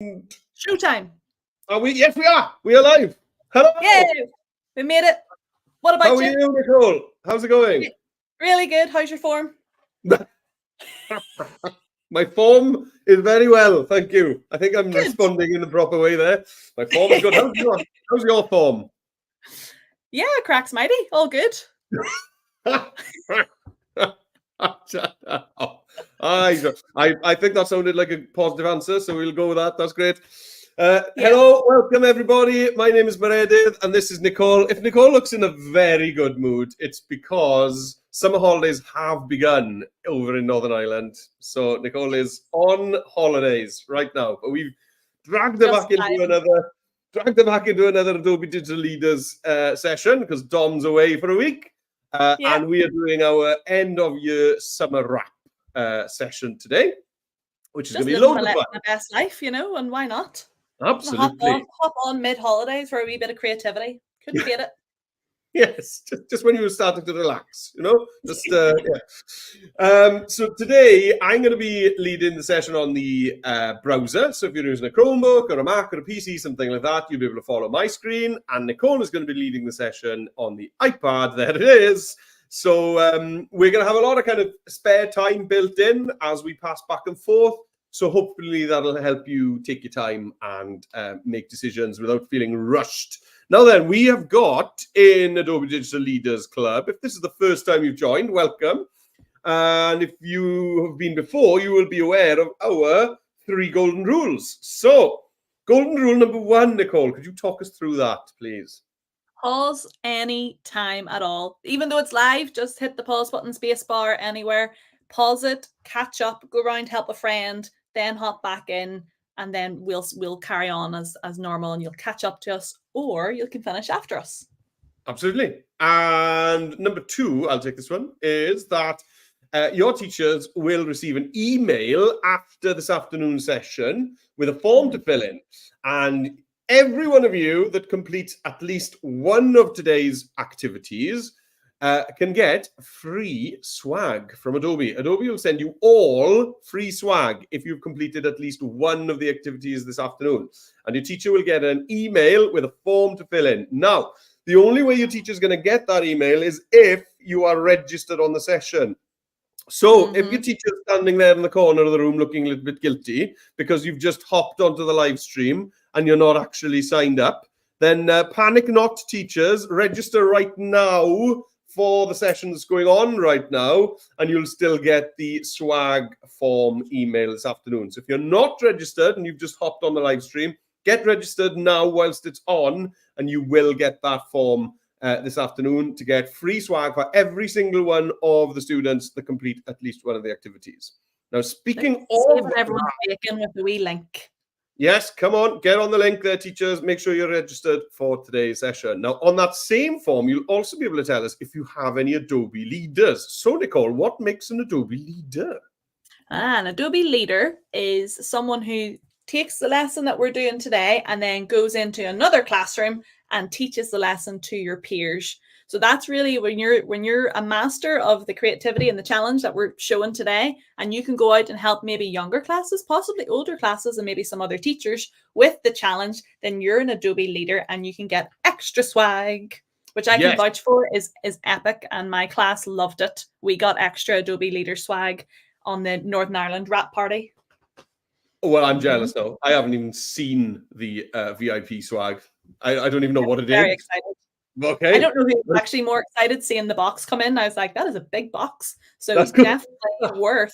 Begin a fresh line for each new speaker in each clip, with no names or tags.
Showtime.
Are we? Yes, we are. We are live. Hello.
Yay! We made it. What about
How are you, Nicole? How's it going?
Really good. How's your form?
My form is very well, thank you. I think I'm
Good.
responding in the proper way there. My form is good. How's your form?
Yeah, cracks mighty. All good.
I think that sounded like a positive answer, so we'll go with that. That's great. Hello, welcome everybody. My name is Meredith and this is Nicole. If Nicole looks in a very good mood, it's because summer holidays have begun over in Northern Ireland. So Nicole is on holidays right now, but we've dragged her back into another Adobe Digital Leaders session because Dom's away for a week. And we are doing our end of year summer wrap session today, which is going to be loads of fun.
The best life, you know, and why not?
Absolutely.
Hop on mid-holidays for a wee bit of creativity. Couldn't beat it.
Yes, just when you were starting to relax, you know, so today I'm going to be leading the session on the browser. So if you're using a Chromebook or a Mac or a PC, something like that, you'll be able to follow my screen. And Nicole is going to be leading the session on the iPad. There it is. So we're going to have a lot of kind of spare time built in as we pass back and forth. So hopefully that'll help you take your time and make decisions without feeling rushed. Now then, we have got in Adobe Digital Leaders Club, if this is the first time you've joined, welcome. And if you have been before, you will be aware of our 3 golden rules. So, golden rule number 1, Nicole, could you talk us through that, please?
Pause any time at all. Even though it's live, just hit the pause button, space bar, anywhere. Pause it, catch up, go around, help a friend, then hop back in. And then we'll carry on as normal and you'll catch up to us or you can finish after us.
Absolutely. And number 2, I'll take this one, is that your teachers will receive an email after this afternoon session with a form to fill in. And every one of you that completes at least one of today's activities can get free swag from Adobe. Adobe will send you all free swag if you've completed at least one of the activities this afternoon. And your teacher will get an email with a form to fill in. Now, the only way your teacher is going to get that email is if you are registered on the session. So if your teacher is standing there in the corner of the room looking a little bit guilty because you've just hopped onto the live stream and you're not actually signed up, then panic not, teachers. Register right now for the session that's going on right now, and you'll still get the swag form email this afternoon. So if you're not registered and you've just hopped on the live stream, get registered now whilst it's on, and you will get that form this afternoon to get free swag for every single one of the students that complete at least one of the activities. Now, speaking of
everyone's taken with the wee link.
Yes, come on, get on the link there, teachers. Make sure you're registered for today's session. Now, on that same form, you'll also be able to tell us if you have any Adobe leaders. So, Nicole, what makes an Adobe leader?
An Adobe leader is someone who takes the lesson that we're doing today and then goes into another classroom and teaches the lesson to your peers. So that's really when you're a master of the creativity and the challenge that we're showing today, and you can go out and help maybe younger classes, possibly older classes, and maybe some other teachers with the challenge, then you're an Adobe leader and you can get extra swag, which I can vouch for is epic. And my class loved it. We got extra Adobe leader swag on the Northern Ireland wrap party.
Well, I'm jealous now. I haven't even seen the VIP swag. I don't even know what it is.
Very excited.
Okay.
I don't know who's actually more excited seeing the box come in. I was like, that is a big box. So it's definitely worth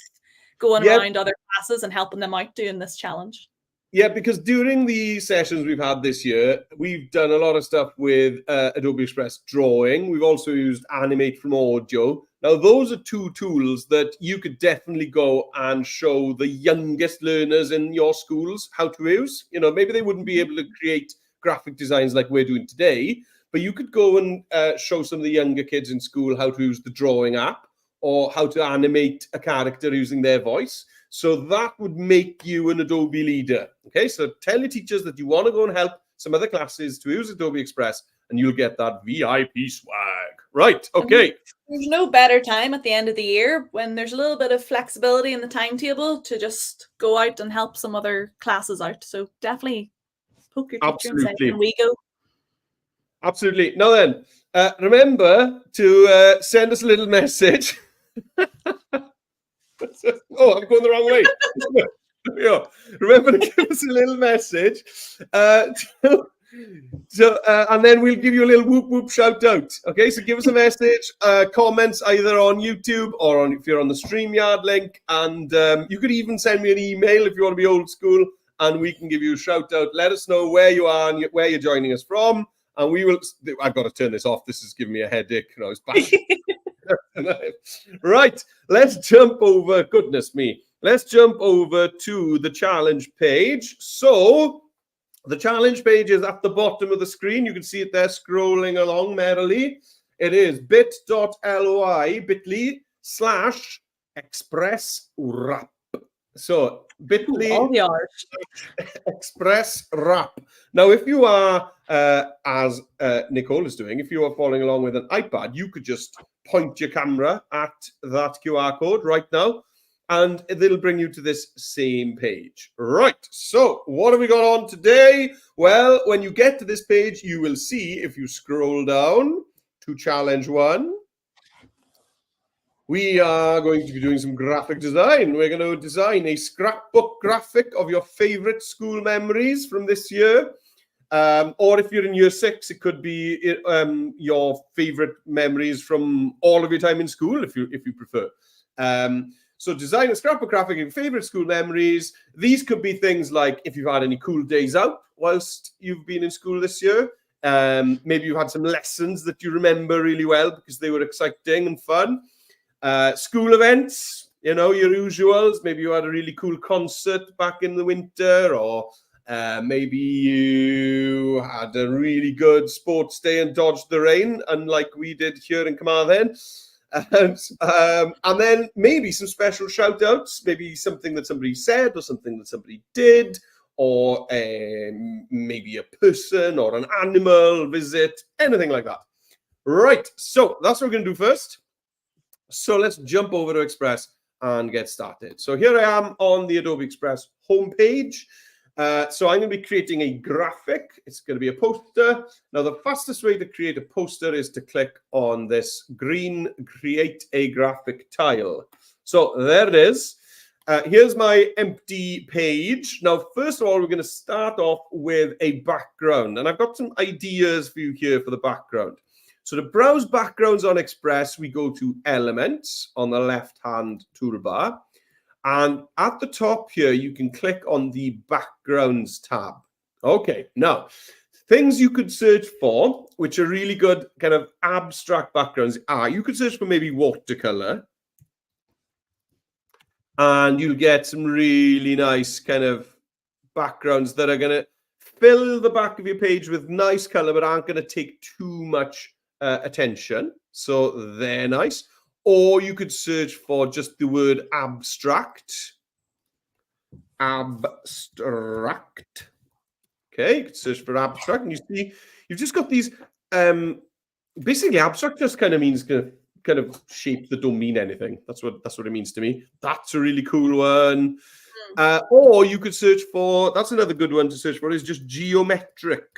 going around other classes and helping them out doing this challenge.
Yeah, because during the sessions we've had this year, we've done a lot of stuff with Adobe Express Drawing. We've also used Animate from Audio. Now, those are 2 tools that you could definitely go and show the youngest learners in your schools how to use. You know, maybe they wouldn't be able to create graphic designs like we're doing today, but you could go and show some of the younger kids in school how to use the drawing app or how to animate a character using their voice. So that would make you an Adobe leader. Okay, so tell your teachers that you want to go and help some other classes to use Adobe Express and you'll get that VIP swag. Right. Okay.
There's no better time at the end of the year when there's a little bit of flexibility in the timetable to just go out and help some other classes out. So definitely poke your teacher and say,
Absolutely.
can we go?
Absolutely. Now then, remember to send us a little message. Oh, I'm going the wrong way. Yeah. Remember to give us a little message. And then we'll give you a little whoop whoop shout out. Okay, so give us a message, comments either on YouTube or on if you're on the StreamYard link, and you could even send me an email if you want to be old school, and we can give you a shout out. Let us know where you are and where you're joining us from, and we will. I've got to turn this off. This is giving me a headache. I was back. Right, let's jump over. Goodness me. Let's jump over to the challenge page. So the challenge page is at the bottom of the screen. You can see it there scrolling along merrily. It is bit.ly/express-wrap. So bit.ly/express-wrap. Now, if you are, as Nicole is doing, if you are following along with an iPad, you could just point your camera at that QR code right now, and it'll bring you to this same page. Right, so what have we got on today? Well, when you get to this page, you will see, if you scroll down to challenge 1, we are going to be doing some graphic design. We're going to design a scrapbook graphic of your favorite school memories from this year. Or if you're in year 6, it could be your favorite memories from all of your time in school, if you prefer. So design a scrapbook graphic of your favorite school memories. These could be things like if you've had any cool days out whilst you've been in school this year. Maybe you had some lessons that you remember really well because they were exciting and fun. School events, you know, your usuals. Maybe you had a really cool concert back in the winter, or maybe you had a really good sports day and dodged the rain, unlike we did here in Carmarthen. And then maybe some special shout outs, maybe something that somebody said or something that somebody did, or maybe a person or an animal visit, anything like that. Right, so that's what we're going to do first. So let's jump over to Express and get started. So here I am on the Adobe Express homepage. So I'm going to be creating a graphic. It's going to be a poster. Now, the fastest way to create a poster is to click on this green Create a Graphic tile. So there it is. Here's my empty page. Now, first of all, we're going to start off with a background. And I've got some ideas for you here for the background. So to browse backgrounds on Express, we go to Elements on the left-hand toolbar. And at the top here, you can click on the Backgrounds tab. Okay, now, things you could search for, which are really good kind of abstract backgrounds, are you could search for maybe watercolor. And you'll get some really nice kind of backgrounds that are going to fill the back of your page with nice color, but aren't going to take too much attention. So they're nice. Or you could search for just the word abstract. Abstract. Okay, you could search for abstract, and you see you've just got these. Basically, abstract just kind of means kind of shapes that don't mean anything. That's what it means to me. That's a really cool one. Or you could search for. That's another good one to search for. Is just geometric.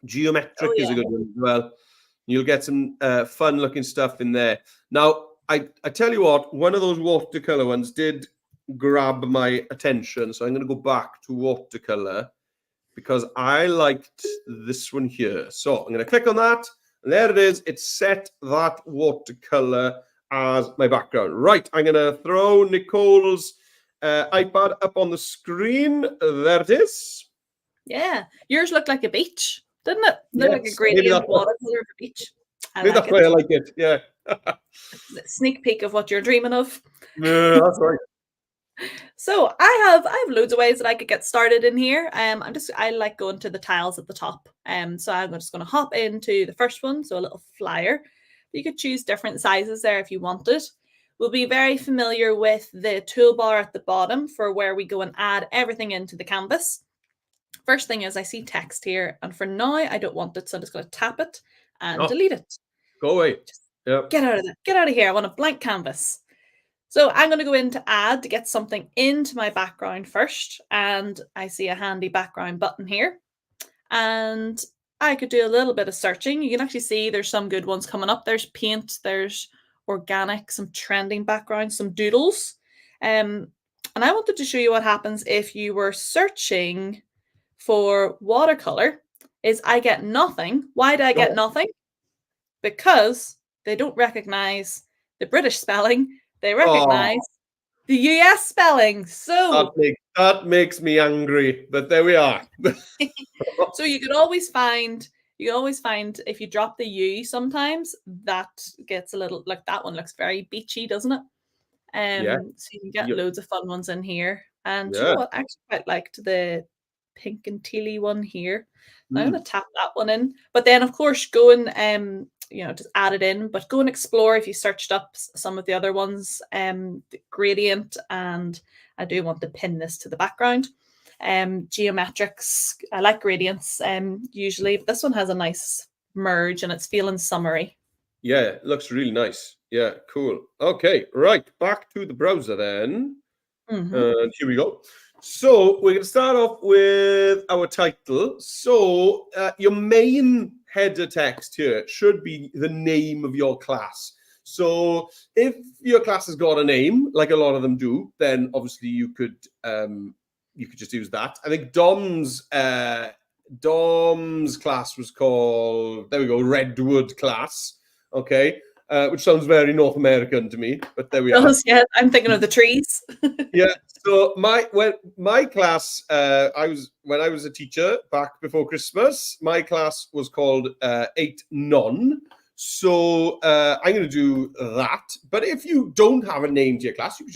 Geometric is a good one as well. You'll get some fun-looking stuff in there. Now, I tell you what, one of those watercolor ones did grab my attention. So I'm going to go back to watercolor because I liked this one here. So I'm going to click on that. And there it is. It's set that watercolor as my background. Right, I'm going to throw Nicole's iPad up on the screen. There it is.
Yeah, yours looked like a beach, didn't it? Looked like a gradient watercolor of a beach.
Maybe that's why I like it. Yeah.
Sneak peek of what you're dreaming of.
Yeah, that's right.
So I have loads of ways that I could get started in here. I like going to the tiles at the top. So I'm just going to hop into the first one. So a little flyer. You could choose different sizes there if you wanted. We'll be very familiar with the toolbar at the bottom for where we go and add everything into the canvas. First thing is I see text here, and for now I don't want it, so I'm just going to tap it and delete it.
Go away. Yeah.
Get out of there. Get out of here. I want a blank canvas. So I'm going to go into add to get something into my background first. And I see a handy background button here. And I could do a little bit of searching. You can actually see there's some good ones coming up. There's paint, there's organic, some trending backgrounds, some doodles. And I wanted to show you what happens if you were searching for watercolor. Is I get nothing. Why do I get nothing? Because they don't recognize the British spelling. They recognize the US spelling. So
that makes me angry, but there we are.
so you could always find if you drop the U sometimes that gets a little, like that one looks very beachy, doesn't it?
Yeah.
So you can get loads of fun ones in here. And you
Yeah.
know what? I actually quite liked the pink and tealy one here. I'm going to tap that one in. But then, of course, go and just add it in. But go and explore if you searched up some of the other ones, the gradient, and I do want to pin this to the background. Geometrics, I like gradients usually, but this one has a nice merge and it's feeling summery.
Yeah, it looks really nice. Yeah, cool. Okay, right, back to the browser then. And here we go. So we're going to start off with our title. So your main header text here should be the name of your class. So if your class has got a name, like a lot of them do, then obviously you could just use that. I think Dom's class was called, there we go, Redwood class. Okay. Which sounds very North American to me, but there we are.
Yeah, I'm thinking of the trees.
Yeah. So my class, when I was a teacher back before Christmas, my class was called 8 Non. So I'm going to do that. But if you don't have a name to your class, you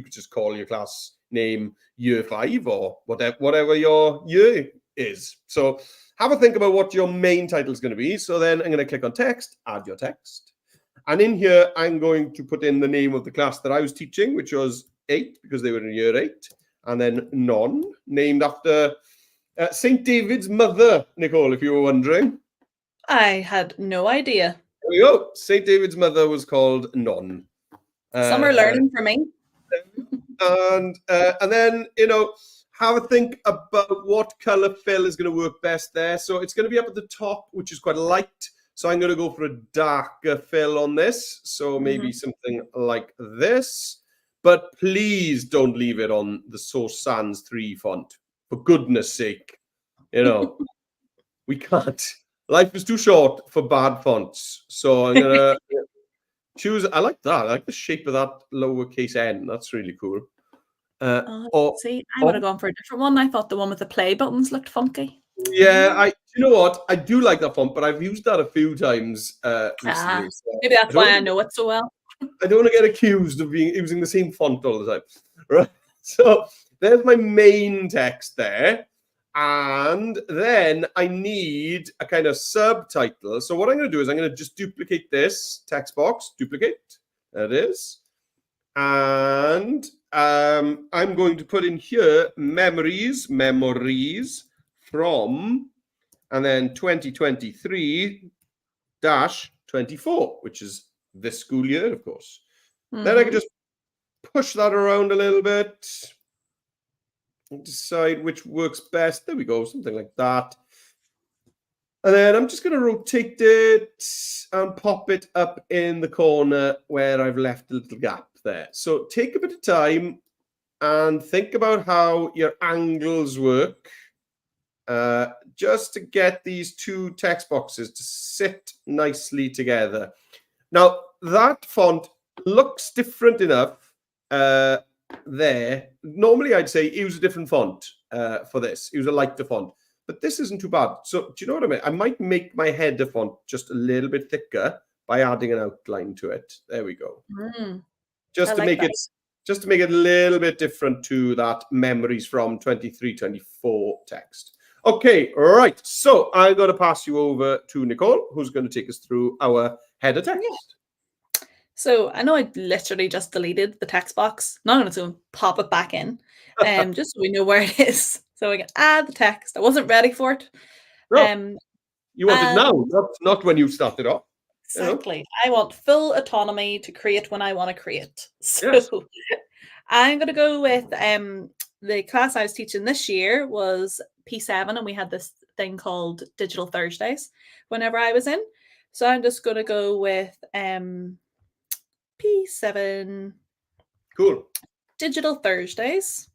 could just call your class name Year 5 or whatever your year is. So have a think about what your main title is going to be. So then I'm going to click on text, add your text. And in here, I'm going to put in the name of the class that I was teaching, which was 8, because they were in year 8. And then Non, named after St. David's mother, Nicole, if you were wondering.
I had no idea.
There we go. St. David's mother was called Non.
Summer learning for me.
And then, have a think about what color fill is going to work best there. So it's going to be up at the top, which is quite light. So I'm going to go for a darker fill on this. So maybe something like this. But please don't leave it on the Source Sans 3 font. For goodness sake. We can't. Life is too short for bad fonts. So I'm going to choose. I like that. I like the shape of that lowercase n. That's really cool.
See, I would have gone for a different one. I thought the one with the play buttons looked funky.
Yeah, you know what? I do like that font, but I've used that a few times recently. So
maybe that's why I know it so well.
I don't want to get accused of using the same font all the time. Right. So there's my main text there. And then I need a kind of subtitle. So what I'm going to do is I'm going to just duplicate this text box. Duplicate. There it is. And I'm going to put in here memories from, and then 2023-24, which is this school year, of course. Then I can just push that around a little bit and decide which works best. There we go, something like that. And then I'm just going to rotate it and pop it up in the corner where I've left a little gap there. So take a bit of time and think about how your angles work. Just to get these two text boxes to sit nicely together. Now, that font looks different enough there. Normally, I'd say use a different font for this. Use a lighter font. But this isn't too bad. So do you know what I mean? I might make my header font just a little bit thicker by adding an outline to it. There we go. Just to make it a little bit different to that memories from 23-24 text. Okay, right. So I'm going to pass you over to Nicole, who's going to take us through our header text.
Yeah. So I know I literally just deleted the text box. Now I'm going to pop it back in, just so we know where it is. So we can add the text. I wasn't ready for it.
No, you want it now, not when you started off.
Exactly. I want full autonomy to create when I want to create. So
Yes.
I'm going to go with the class I was teaching this year was P7, and we had this thing called Digital Thursdays whenever I was in. So I'm just going to go with P7
Cool.
Digital Thursdays.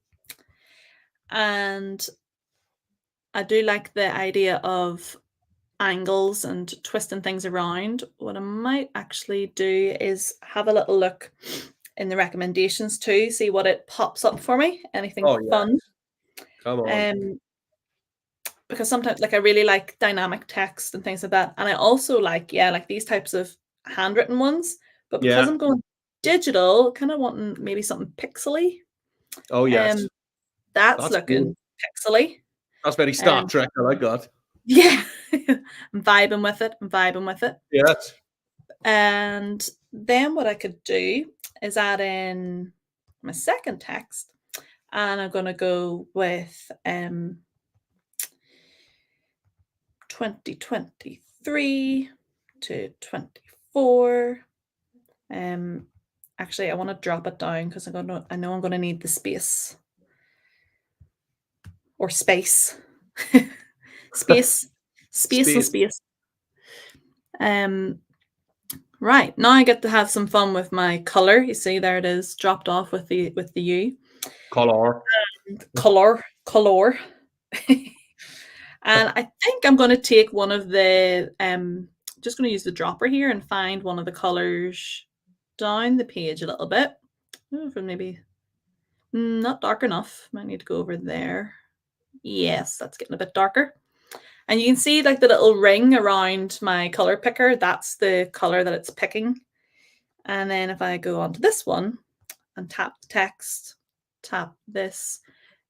And I do like the idea of angles and twisting things around. What I might actually do is have a little look in the recommendations too, see what it pops up for me. Anything
Oh, yeah.
fun.
Come on.
Because sometimes like I really like dynamic text and things like that. And I also like, like these types of handwritten ones. But because
Yeah.
I'm going digital, kind of wanting maybe something pixely.
Oh, yes.
That's
That's
looking
cool.
pixely.
That's very Star Trek. I like that.
Yeah. I'm vibing with it. I'm vibing with it.
Yes.
And then what I could do is add in my second text, and I'm going to go with 2023 to 24. Actually, I want to drop it down because I know I'm going to need the space or space. space. And space. Right, now I get to have some fun with my color. You see, there it is, dropped off with the U.
Color.
Color. And I think I'm going to take one of the, just going to use the dropper here and find one of the colors down the page a little bit. For maybe not dark enough. Might need to go over there. Yes, that's getting a bit darker. And you can see like the little ring around my color picker. That's the color that it's picking. And then if I go onto this one and tap the text, tap this,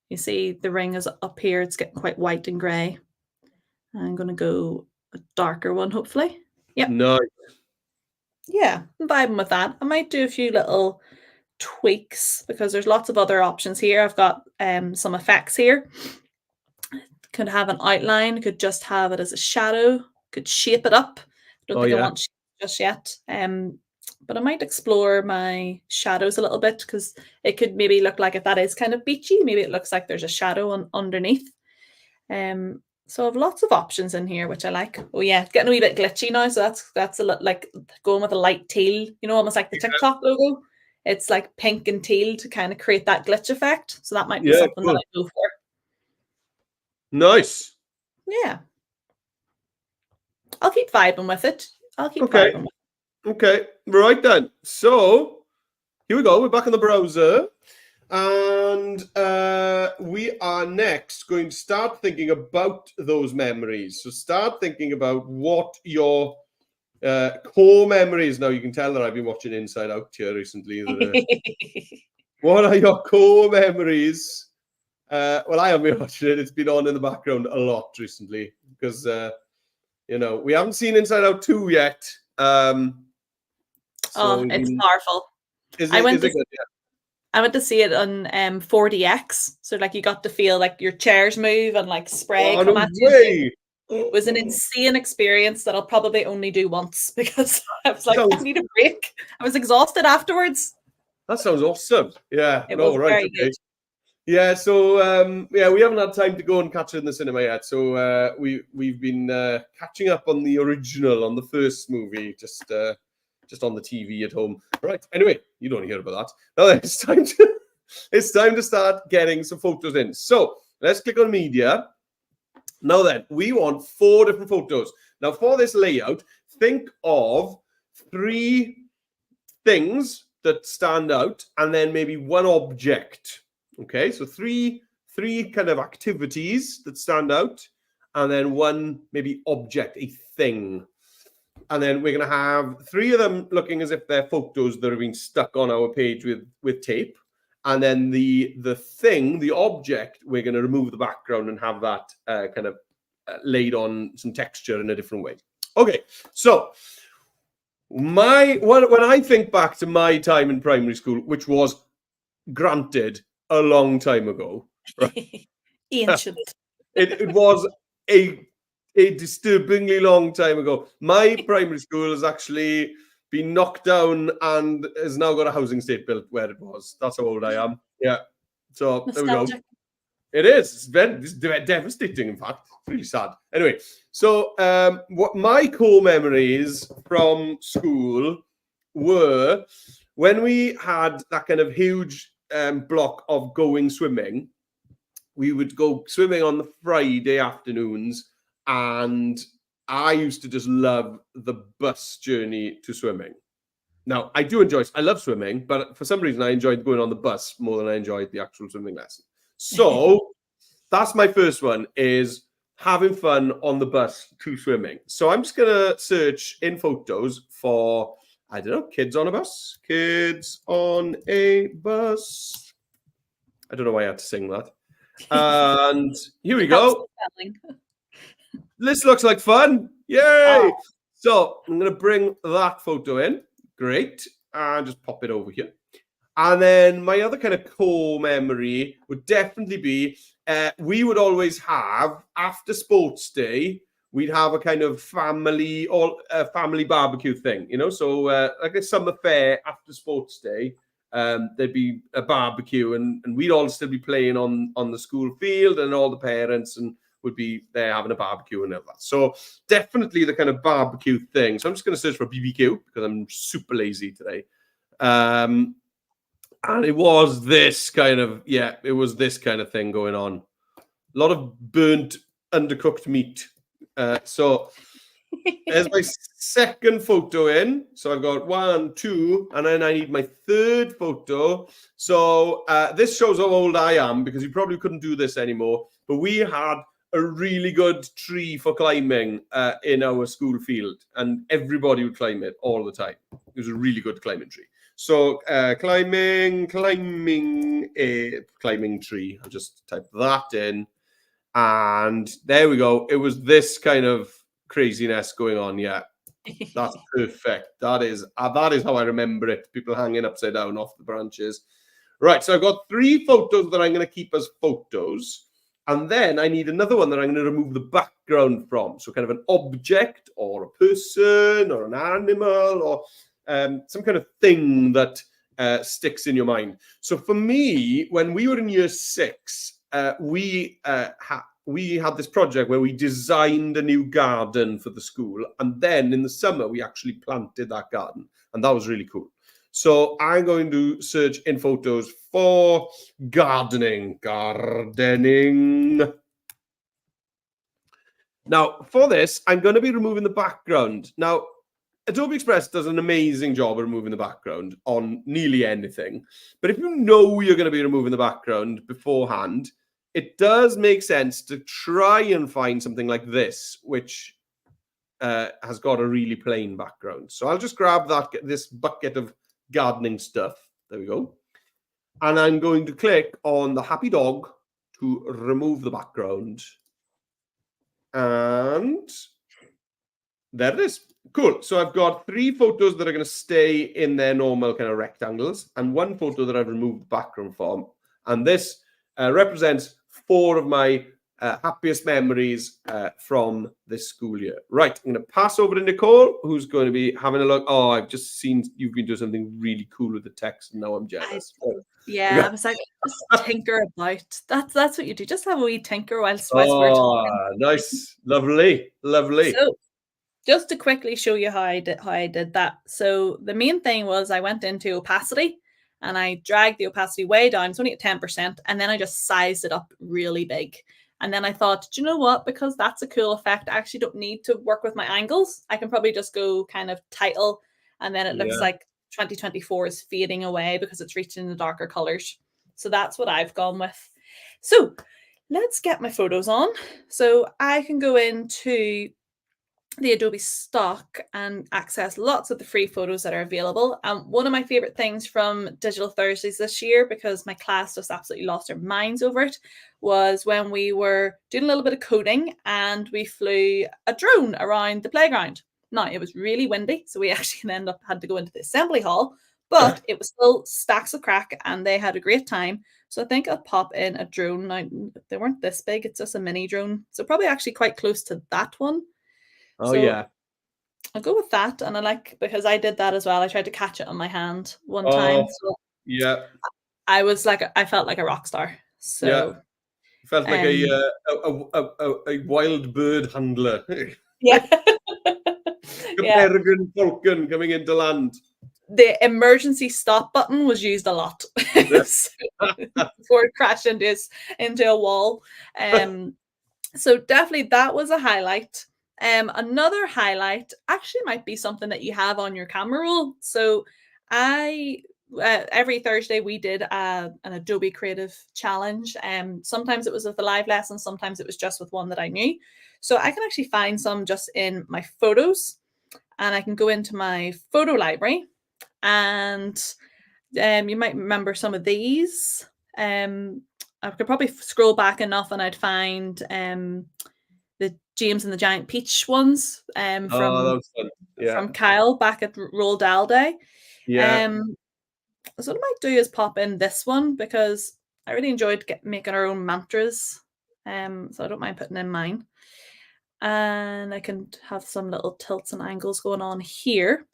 you see the ring is up here. It's getting quite white and gray. I'm going to go a darker one, hopefully. Yep.
Nice.
Yeah, I'm vibing with that. I might do a few little tweaks because there's lots of other options here. I've got some effects here. Could have an outline, could just have it as a shadow, could shape it up. Don't think I want just yet. But I might explore my shadows a little bit because it could maybe look like if that is kind of beachy, maybe it looks like there's a shadow underneath. So I have lots of options in here, which I like. Oh yeah, it's getting a wee bit glitchy now. So that's a lot like going with a light teal, almost like the TikTok logo. It's like pink and teal to kind of create that glitch effect. So that might be something that I go for.
Nice.
Yeah. I'll keep vibing with it. Vibing with it.
Okay. Right then. So here we go. We're back on the browser. And we are next going to start thinking about those memories. So start thinking about what your core memories. Now you can tell that I've been watching Inside Out here recently. What are your core memories? Well, I haven't been watching it. It's been on in the background a lot recently because we haven't seen Inside Out 2 yet. So
it's powerful.
Is it good? Yeah.
I went to see it on 4DX, so like you got to feel like your chairs move and like spray come at you. It was an insane experience that I'll probably only do once because I was like, I need a break. I was exhausted afterwards.
That sounds awesome. Yeah.
It was very good.
Yeah, so we haven't had time to go and catch it in the cinema yet. So we've been catching up on the original, on the first movie, just on the TV at home. Right. Anyway, you don't hear about that. Now it's time to start getting some photos in. So let's click on media. Now then, we want 4 different photos. Now for this layout, think of 3 things that stand out and then maybe 1 object. Okay, so 3 kind of activities that stand out and then 1 maybe object, a thing. And then we're going to have 3 of them looking as if they're photos that have been stuck on our page with tape. And then the thing, the object, we're going to remove the background and have that kind of laid on some texture in a different way. Okay, so when I think back to my time in primary school, which was granted a long time ago, right?
Ancient.
It was a disturbingly long time ago. My primary school has actually been knocked down and has now got a housing estate built where it was. That's how old I am. Yeah. So there we go.
Nostalgic.
It is. It's devastating, in fact. It's really sad. Anyway, so what my core memories from school were when we had that kind of huge block of going swimming. We would go swimming on the Friday afternoons, and I used to just love the bus journey to swimming. Now, I love swimming, but for some reason I enjoyed going on the bus more than I enjoyed the actual swimming lesson. So that's my first one, is having fun on the bus to swimming. So I'm just going to search in photos for, I don't know, kids on a bus. Kids on a bus. I don't know why I had to sing that. And here we go. This looks like fun. Yay! Oh. So I'm going to bring that photo in. Great. And just pop it over here. And then my other kind of core memory would definitely be we would always have, after sports day, we'd have a kind of family barbecue thing, you know? So like a summer fair after sports day. There'd be a barbecue, and we'd all still be playing on the school field, and all the parents would be there having a barbecue and all that. So definitely the kind of barbecue thing. So I'm just going to search for BBQ because I'm super lazy today. And it was this kind of thing going on. A lot of burnt, undercooked meat. So there's my second photo in. So I've got 1, 2, and then I need my third photo. So this shows how old I am, because you probably couldn't do this anymore. But we had a really good tree for climbing in our school field, and everybody would climb it all the time. It was a really good climbing tree. So climbing tree. I'll just type that in. And there we go. It was this kind of craziness going on. Yeah, that's perfect. That is how I remember it. People hanging upside down off the branches. Right, so I've got 3 photos that I'm going to keep as photos. And then I need another one that I'm going to remove the background from. So kind of an object or a person or an animal or some kind of thing that sticks in your mind. So for me, when we were in year 6, we had this project where we designed a new garden for the school. And then in the summer, we actually planted that garden. And that was really cool. So I'm going to search in photos for gardening. Now, for this, I'm going to be removing the background. Now, Adobe Express does an amazing job of removing the background on nearly anything. But if you know you're going to be removing the background beforehand, it does make sense to try and find something like this, which has got a really plain background. So I'll just grab this bucket of gardening stuff. There we go. And I'm going to click on the happy dog to remove the background. And there it is. Cool. So I've got 3 photos that are going to stay in their normal kind of rectangles, and 1 photo that I've removed the background from. And this represents 4 of my happiest memories from this school year. Right, I'm going to pass over to Nicole, who's going to be having a look. Oh, I've just seen you've been doing something really cool with the text, and now I'm jealous.
I was like, just tinker about. That's what you do. Just have a wee tinker whilst we're talking.
Nice, lovely.
So, just to quickly show you how I did that. So the main thing was I went into opacity, and I dragged the opacity way down. It's only at 10%, and then I just sized it up really big. And then I thought, do you know what? Because that's a cool effect, I actually don't need to work with my angles. I can probably just go kind of title, and then it looks like 2024 is fading away because it's reaching the darker colors. So that's what I've gone with. So let's get my photos on. So I can go into the Adobe stock and access lots of the free photos that are available. One of my favorite things from Digital Thursdays this year, because my class just absolutely lost their minds over it, was when we were doing a little bit of coding and we flew a drone around the playground. Now, it was really windy, so we actually had to go into the assembly hall, but it was still stacks of crack and they had a great time. So I think I'll pop in a drone. Now, they weren't this big, it's just a mini drone. So probably actually quite close to that one.
Oh,
So
yeah.
I'll go with that. And I like, because I did that as well. I tried to catch it on my hand one
Oh,
time. So
yeah.
I was like, I felt like a rock star.
Yeah.
So,
Felt like a wild bird handler.
yeah.
A
Yeah.
peregrine falcon coming into land.
The emergency stop button was used a lot before it crashed into a wall. So definitely that was a highlight. Another highlight actually might be something that you have on your camera roll. So I every Thursday we did an Adobe Creative Challenge. Sometimes it was with a live lesson, sometimes it was just with one that I knew. So I can actually find some just in my photos, and I can go into my photo library, and you might remember some of these. I could probably scroll back enough and I'd find the James and the Giant Peach ones
Oh, that was fun. Yeah.
from Kyle back at Roald Dahl Day.
Yeah.
So what I might do is pop in this one because I really enjoyed making our own mantras. So I don't mind putting in mine. And I can have some little tilts and angles going on here.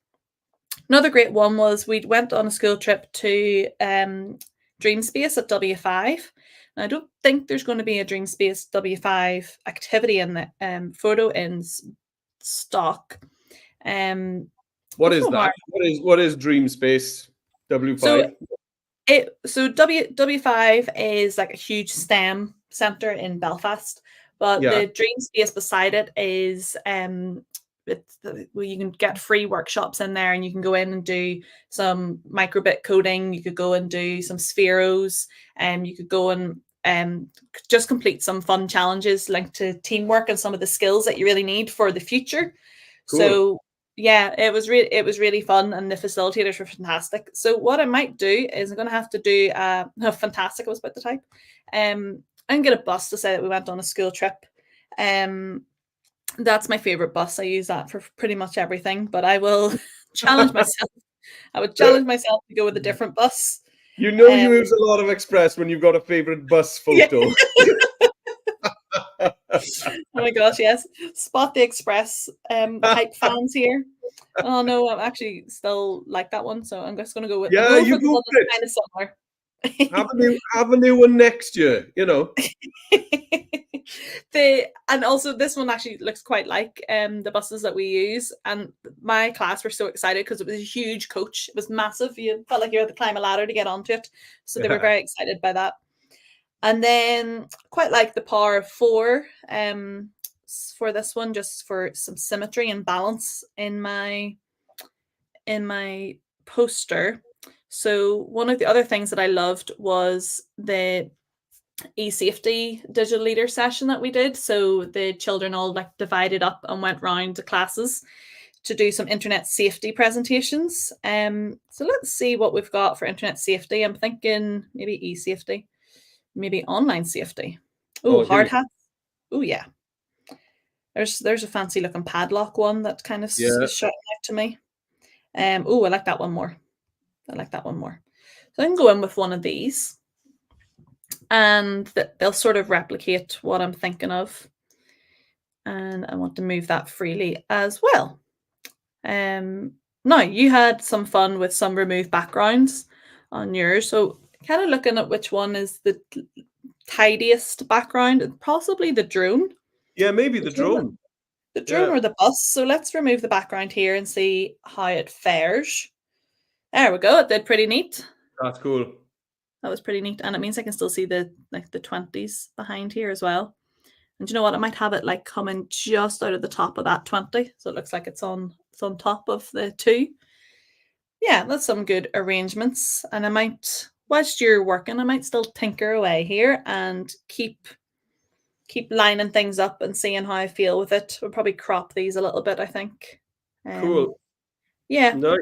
Another great one was we went on a school trip to Dream Space at W5. And I don't think there's going to be a Dream Space W5 activity in the photo in stock.
What is that? What is Dream Space W5?
So W5 is like a huge STEM center in Belfast, but
Yeah.
the Dream Space beside it is where you can get free workshops in there, and you can go in and do some microbit coding. You could go and do some spheros, and you could go and just complete some fun challenges linked to teamwork and some of the skills that you really need for the future.
Cool.
So yeah, it was really fun, and the facilitators were fantastic. So what I might do is I'm going to have to do fantastic. I was about to type. And get a bus to say that we went on a school trip. That's my favorite bus. I use that for pretty much everything, but I will challenge myself. I would challenge myself to go with a different bus.
You know, you use a lot of Express when you've got a favorite bus photo.
Oh my gosh, yes. Spot the Express hype fans here. Oh no, I'm actually still like that one, so I'm just going to go with
you
for the one that's kind of
similar. Have a new one next year, you know.
And also this one actually looks quite like the buses that we use, and my class were so excited because it was a huge coach. It was massive. You felt like you had to climb a ladder to get onto it, so they were very excited by that. And then quite like the Power of 4 for this one, just for some symmetry and balance in my poster. So one of the other things that I loved was the e-safety digital leader session that we did. So the children all like divided up and went round to classes to do some internet safety presentations. So let's see what we've got for internet safety. I'm thinking maybe e-safety, maybe online safety. Oh, hard hats. Oh yeah. There's a fancy looking padlock one that kind of is shouting out to me. Oh, I like that one more. I like that one more. So I can go in with one of these, and they'll sort of replicate what I'm thinking of. And I want to move that freely as well. Now, you had some fun with some remove backgrounds on yours. So kind of looking at which one is the tidiest background, possibly the drone.
Yeah, maybe the drone.
The drone or the bus. So let's remove the background here and see how it fares. There we go. It did pretty neat.
That's cool.
That was pretty neat. And it means I can still see the 20s behind here as well. And you know what? I might have it like coming just out of the top of that 20. So it looks like it's on top of the 2. Yeah, that's some good arrangements. And I might, whilst you're working, I might still tinker away here and keep lining things up and seeing how I feel with it. We'll probably crop these a little bit, I think.
Cool.
Yeah.
Nice.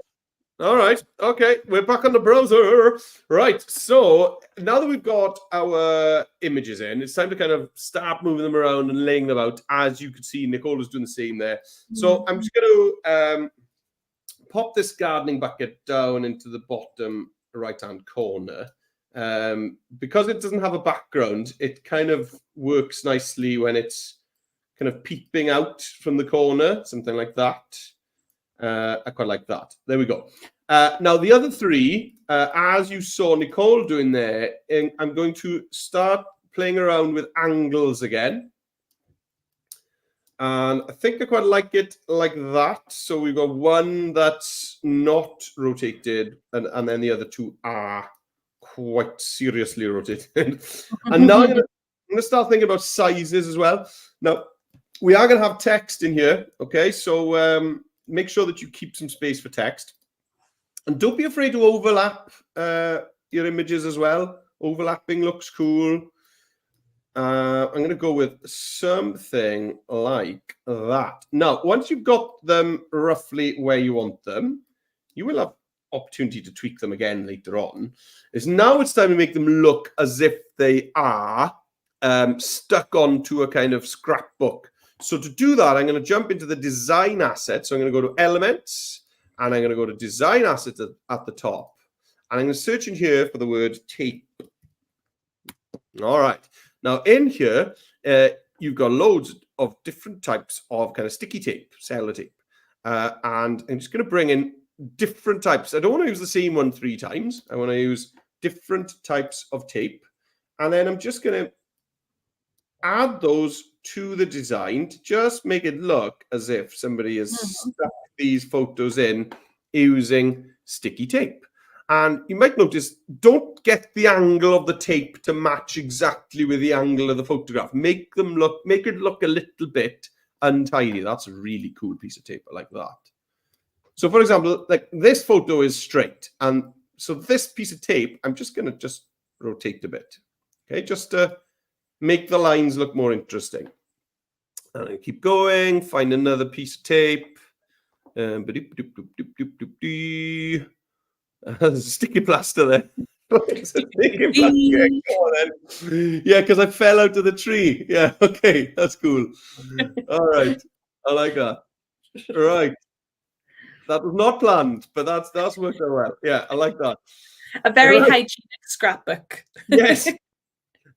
All right. Okay. We're back on the browser. Right. So now that we've got our images in, it's time to kind of start moving them around and laying them out. As you could see, Nicole was doing the same there. So I'm just going to pop this gardening bucket down into the bottom right-hand corner. Because it doesn't have a background, it kind of works nicely when it's kind of peeping out from the corner, something like that. I quite like that. There we go. Now, the other three, as you saw Nicole doing there, I'm going to start playing around with angles again. And I think I quite like it like that. So we've got one that's not rotated, and then the other two are quite seriously rotated. And now I'm going to start thinking about sizes as well. Now, we are going to have text in here, okay? So make sure that you keep some space for text. And don't be afraid to overlap your images as well. Overlapping looks cool. I'm going to go with something like that. Now, once you've got them roughly where you want them, you will have opportunity to tweak them again later on. Now it's time to make them look as if they are stuck onto a kind of scrapbook. So to do that, I'm going to jump into the design asset. So I'm going to go to elements, and I'm going to go to design assets at the top. And I'm going to search in here for the word tape. All right. Now in here, you've got loads of different types of kind of sticky tape, sellotape. And I'm just going to bring in different types. I don't want to use the same one 3 times. I want to use different types of tape. And then I'm just going to add those to the design to just make it look as if somebody has stuck these photos in using sticky tape. And you might notice, don't get the angle of the tape to match exactly with the angle of the photograph. Make it look a little bit untidy. That's a really cool piece of tape. I like that. So for example, like this photo is straight. And so this piece of tape, I'm just going to rotate a bit. Okay, just to make the lines look more interesting. And I keep going, find another piece of tape. There's a sticky plaster there. Sticky plaster. Yeah, because I fell out of the tree. Yeah, okay, that's cool. All right, I like that. Right, that was not planned, but that's worked out well. Yeah, I like that.
A very hygienic scrapbook.
Yes.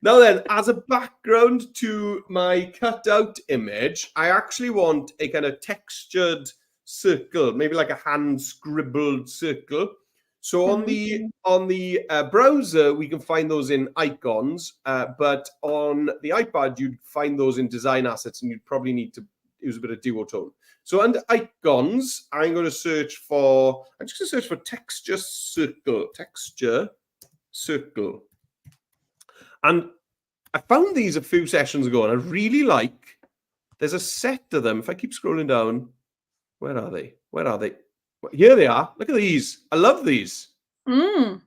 Now then, as a background to my cutout image, I actually want a kind of textured circle, maybe like a hand scribbled circle. So on the browser, we can find those in icons, but on the iPad, you'd find those in design assets, and you'd probably need to use a bit of duotone. So under icons, I'm just going to search for texture circle. And I found these a few sessions ago, and I really like, there's a set of them. If I keep scrolling down, where are they? Where are they? Here they are. Look at these. I love these. And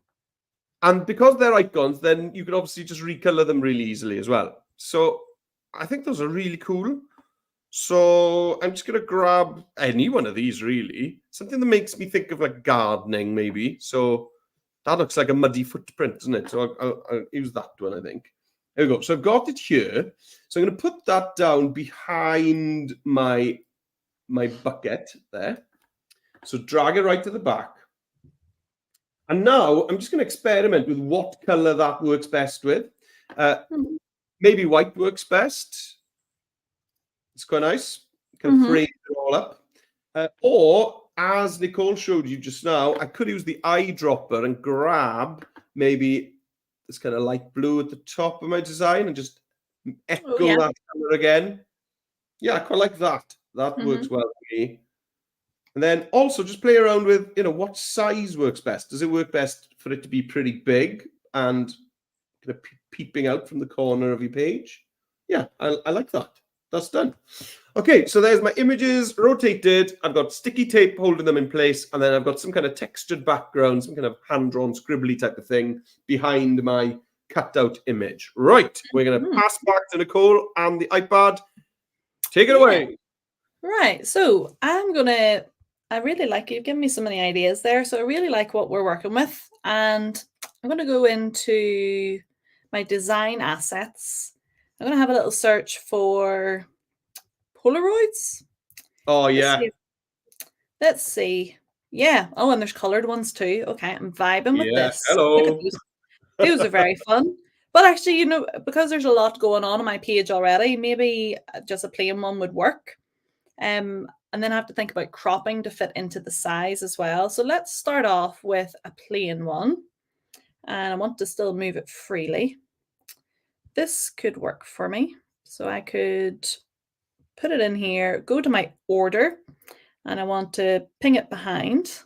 because they're icons, then you can obviously just recolor them really easily as well. So I think those are really cool. So I'm just going to grab any one of these, really. Something that makes me think of like gardening, maybe. So that looks like a muddy footprint, doesn't it? So I'll use that one, I think. There we go. So I've got it here. So I'm going to put that down behind my bucket there. So drag it right to the back. And now I'm just going to experiment with what color that works best with. Maybe white works best. It's quite nice. Kind of frame it all up. Or, as Nicole showed you just now, I could use the eyedropper and grab maybe this kind of light blue at the top of my design and just echo that color again. Yeah, I quite like that. That works well for me. And then also just play around with, what size works best. Does it work best for it to be pretty big and kind of peeping out from the corner of your page? Yeah, I like that. That's done. Okay, so there's my images rotated. I've got sticky tape holding them in place, and then I've got some kind of textured background, some kind of hand-drawn scribbly type of thing behind my cut-out image. Right, we're going to pass back to Nicole and the iPad. Take it away.
Right, so I really like, you've given me so many ideas there, so I really like what we're working with, and I'm going to go into my design assets. I'm going to have a little search for Polaroids.
Oh, yeah.
Let's see. Yeah. Oh, and there's colored ones too. Okay, I'm vibing with
Yeah.
this. Look at
Hello.
those. Those are very fun. But actually, because there's a lot going on my page already, maybe just a plain one would work. And then I have to think about cropping to fit into the size as well. So let's start off with a plain one. And I want to still move it freely. This could work for me. So I could put it in here, go to my order, and I want to ping it behind.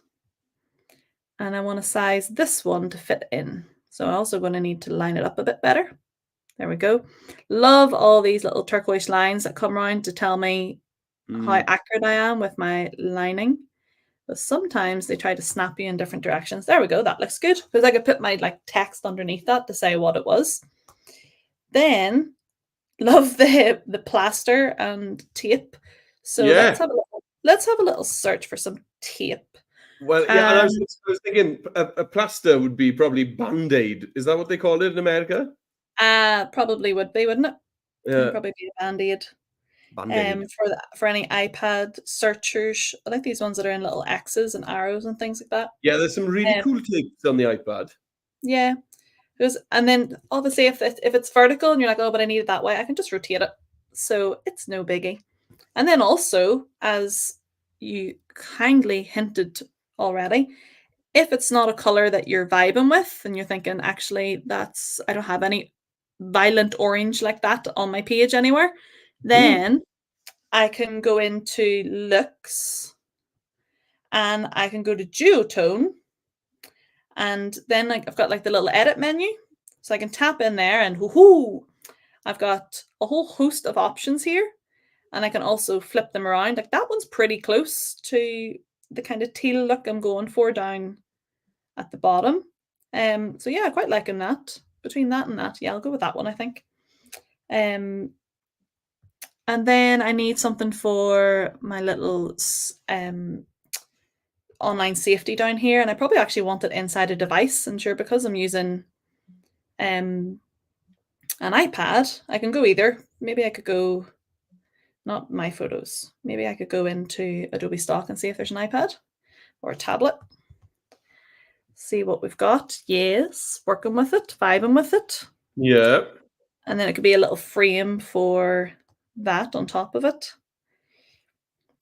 And I want to size this one to fit in. So I'm also going to need to line it up a bit better. There we go. Love all these little turquoise lines that come around to tell me how accurate I am with my lining. But sometimes they try to snap you in different directions. There we go. That looks good because I could put my text underneath that to say what it was. Then love the plaster and tape. So
Yeah.
let's have a little search for some tape.
Well, yeah, and I was thinking a plaster would be probably Band-Aid. Is that what they call it in America?
Probably would be, wouldn't it?
Yeah.
It'd probably be a Band-Aid.
Band-Aid.
For any iPad searchers. I like these ones that are in little X's and arrows and things like that.
Yeah, there's some really cool tapes on the iPad.
Yeah. And then obviously if it's vertical and you're like, oh, but I need it that way, I can just rotate it. So it's no biggie. And then also, as you kindly hinted already, if it's not a color that you're vibing with and you're thinking, actually, I don't have any violent orange like that on my page anywhere, then I can go into looks and I can go to duotone. And then I've got the little edit menu. So I can tap in there and whoo-hoo, I've got a whole host of options here. And I can also flip them around. That one's pretty close to the kind of teal look I'm going for down at the bottom. So yeah, I quite liking that. Between that and that, yeah, I'll go with that one, I think. And then I need something for my little online safety down here. And I probably actually want it inside a device. And sure, because I'm using an iPad, I can go either. Maybe I could go, not my photos. Maybe I could go into Adobe Stock and see if there's an iPad or a tablet. See what we've got. Yes, working with it, vibing with it.
Yeah.
And then it could be a little frame for that on top of it.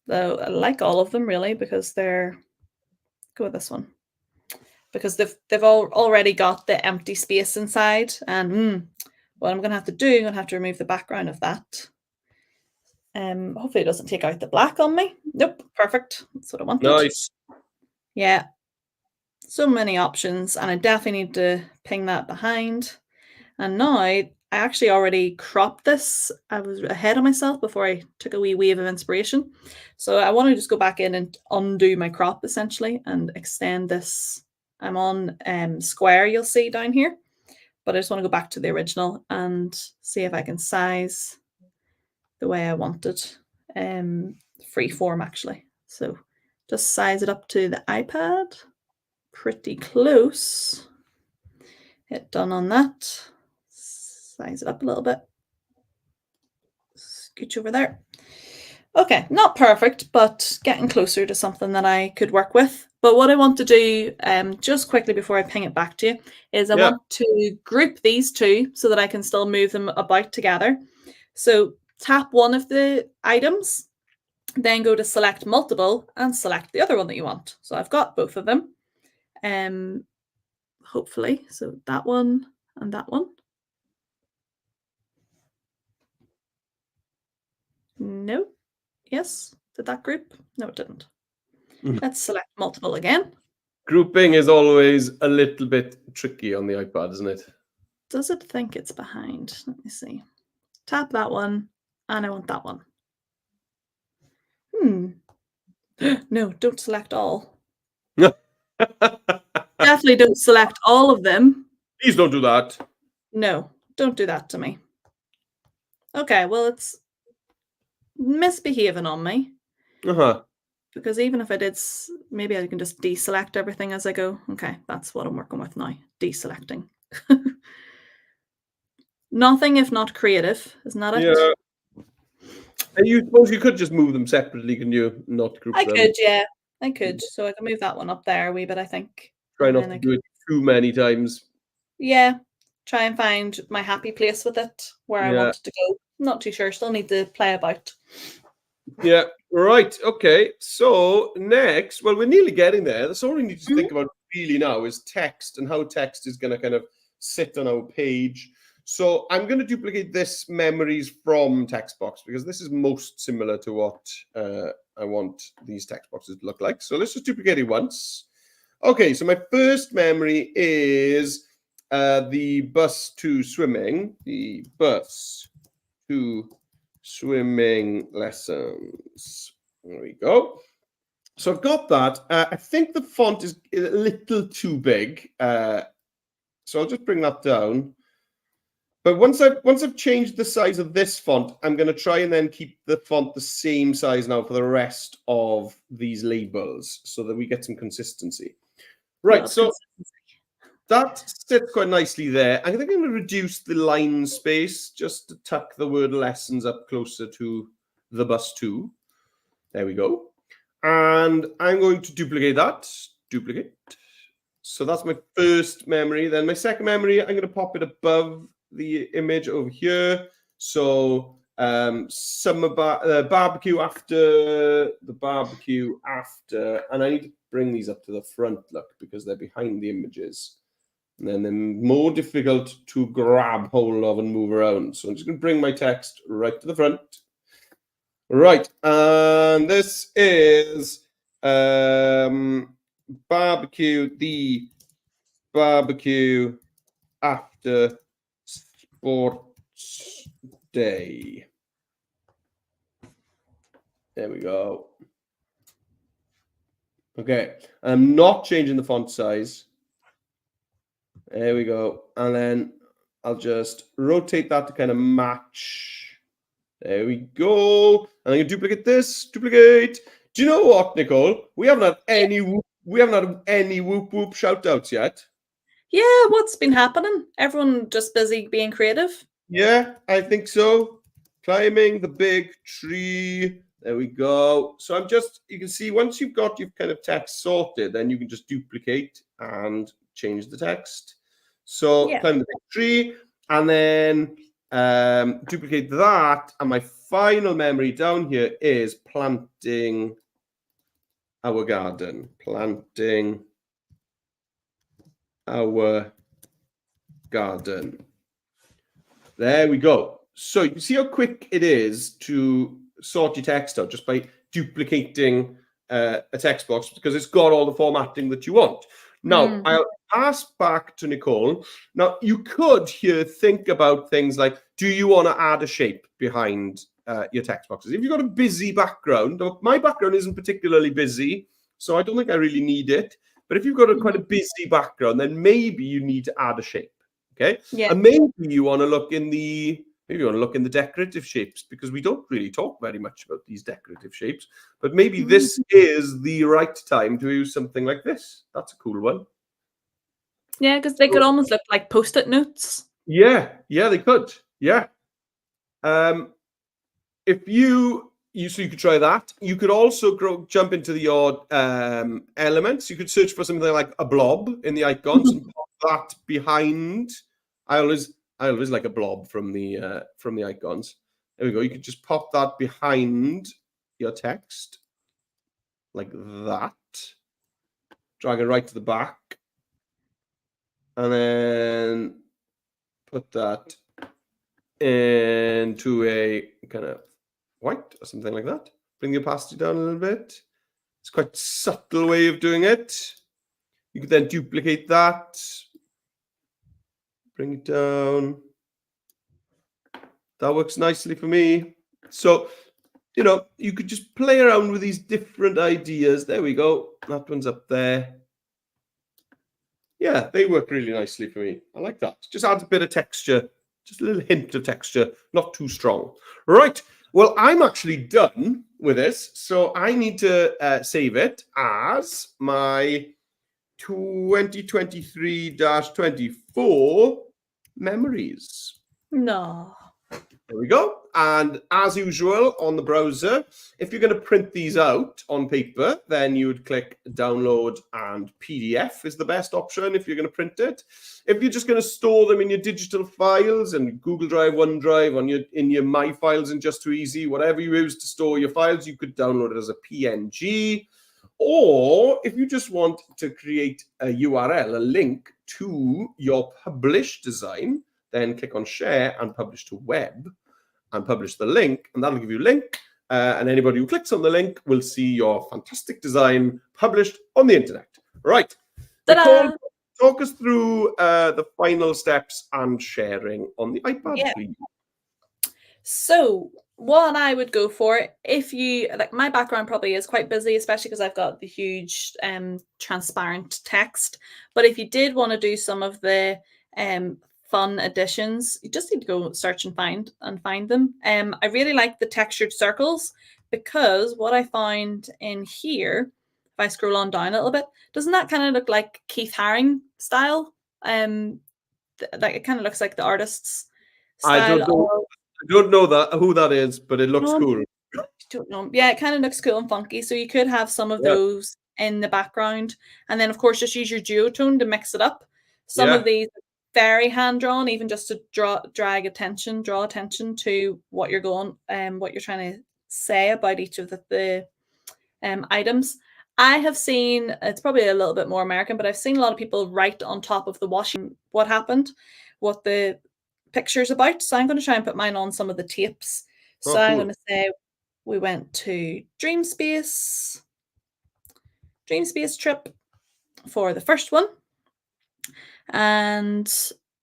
Though I like all of them really because go with this one. Because they've already got the empty space inside. And what I'm going to have to do, I'm going to have to remove the background of that. Hopefully it doesn't take out the black on me. Nope, perfect. That's what I wanted.
Nice.
Yeah. So many options, and I definitely need to ping that behind. And now I actually already cropped this. I was ahead of myself before I took a wee wave of inspiration. So I want to just go back in and undo my crop essentially and extend this. I'm on square, you'll see down here, but I just want to go back to the original and see if I can size the way I want it. Free form actually. So just size it up to the iPad. Pretty close. Hit done on that. Size it up a little bit. Scooch over there. Okay, not perfect, but getting closer to something that I could work with. But what I want to do, just quickly before I ping it back to you, is I want to group these two so that I can still move them about together. So tap one of the items, then go to select multiple and select the other one that you want. So I've got both of them. Hopefully. So that one and that one. No. Yes. Did that group? No, it didn't. Let's select multiple again.
Grouping is always a little bit tricky on the iPad, isn't it?
Does it think it's behind? Let me see. Tap that one, and I want that one. No, don't select all. Definitely don't select all of them.
Please don't do that.
No, don't do that to me. Okay, well, it's misbehaving on me. Because even if I did, maybe I can just deselect everything as I go. Okay, that's what I'm working with now. Deselecting. Nothing if not creative, isn't that it?
Yeah. And you suppose you could just move them separately, can you? Not group them.
I could, yeah. I could. So I can move that one up there a wee bit, I think.
Try
And
not
then
to
I
do
could,
it too many times.
yeah, try and find my happy place with it, where I
Yeah.
want it to go. Not too sure. Still need to play about.
Yeah, right. Okay. So next, well, we're nearly getting there. That's all we need to
Mhm.
think about really now is text and how text is going to kind of sit on our page. So I'm going to duplicate this memories from text box because this is most similar to what I want these text boxes to look like. So let's just duplicate it once. Okay, so my first memory is the bus to swimming. The bus to swimming lessons. There we go. So I've got that. I think the font is a little too big. So I'll just bring that down. But once I've changed the size of this font, I'm going to try and then keep the font the same size now for the rest of these labels so that we get some consistency. Right,
Love
so
consistency.
that sits quite nicely there. I think I'm going to reduce the line space just to tuck the word lessons up closer to the bus to. There we go. And I'm going to duplicate that. Duplicate. So that's my first memory. Then my second memory, I'm going to pop it above the image over here. So summer barbecue after the barbecue after. And I need to bring these up to the front, look, because they're behind the images. And then they're more difficult to grab hold of and move around. So I'm just going to bring my text right to the front. Right, and this is barbecue, the barbecue after sports day. There we go. Okay, I'm not changing the font size. There we go. And then I'll just rotate that to kind of match. There we go. And I'm gonna duplicate this. Duplicate. Do you know what, Nicole? We haven't had any whoop whoop shout outs yet.
Yeah, what's been happening? Everyone just busy being creative.
Yeah, I think so. Climbing the big tree. There we go. So I'm just, you can see once you've got your kind of text sorted, then you can just duplicate and change the text. So
Yeah.
climb the big tree and then duplicate that. And my final memory down here is planting our garden. Planting our garden. There we go. So you see how quick it is to sort your text out just by duplicating a text box because it's got all the formatting that you want. Now, I'll pass back to Nicole. Now, you could here think about things like, do you want to add a shape behind your text boxes? If you've got a busy background, my background isn't particularly busy, so I don't think I really need it. But if you've got quite a busy background, then maybe you need to add a shape. Okay.
Yeah.
And maybe you want to look in the decorative shapes because we don't really talk very much about these decorative shapes. But maybe this is the right time to use something like this. That's a cool one.
Yeah, because they could almost look like post-it notes.
Yeah, they could. Yeah. If you could try that. You could also jump into your elements. You could search for something like a blob in the icons and pop that behind. I always like a blob from the icons. There we go. You could just pop that behind your text like that. Drag it right to the back, and then put that into a kind of white or something like that. Bring the opacity down a little bit. It's quite a subtle way of doing it. You could then duplicate that. Bring it down. That works nicely for me. So, you could just play around with these different ideas. There we go. That one's up there. Yeah, they work really nicely for me. I like that. Just adds a bit of texture. Just a little hint of texture. Not too strong. Right. Well, I'm actually done with this. So I need to save it as my 2023-24 memories.
No.
There we go. And as usual on the browser, if you're going to print these out on paper, then you would click download, and PDF is the best option if you're going to print it. If you're just going to store them in your digital files and Google Drive, OneDrive, in your My Files and Just Too Easy, whatever you use to store your files, you could download it as a PNG. Or if you just want to create a URL, a link to your published design, then click on share and publish to web and publish the link, and that'll give you a link. And anybody who clicks on the link will see your fantastic design published on the internet. Right. Nicole, talk us through the final steps and sharing on the iPad, please.
So what I would go for, if you like, my background probably is quite busy, especially because I've got the huge transparent text. But if you did want to do some of the fun additions, you just need to go search and find them. I really like the textured circles, because what I find in here, if I scroll on down a little bit, doesn't that kind of look like Keith Haring style? Like it kind of looks like the artist's style.
I don't know who that is, but it looks cool.
I don't know. Yeah, it kind of looks cool and funky. So you could have some of those in the background, and then of course just use your duotone to mix it up. Some of these very hand drawn, even just to draw attention to what you're what you're trying to say about each of the items. I have seen, it's probably a little bit more American, but I've seen a lot of people write on top of the washing what happened, what the picture's about. So I'm going to try and put mine on some of the tapes. So
cool.
I'm going to say we went to Dream Space trip for the first one, and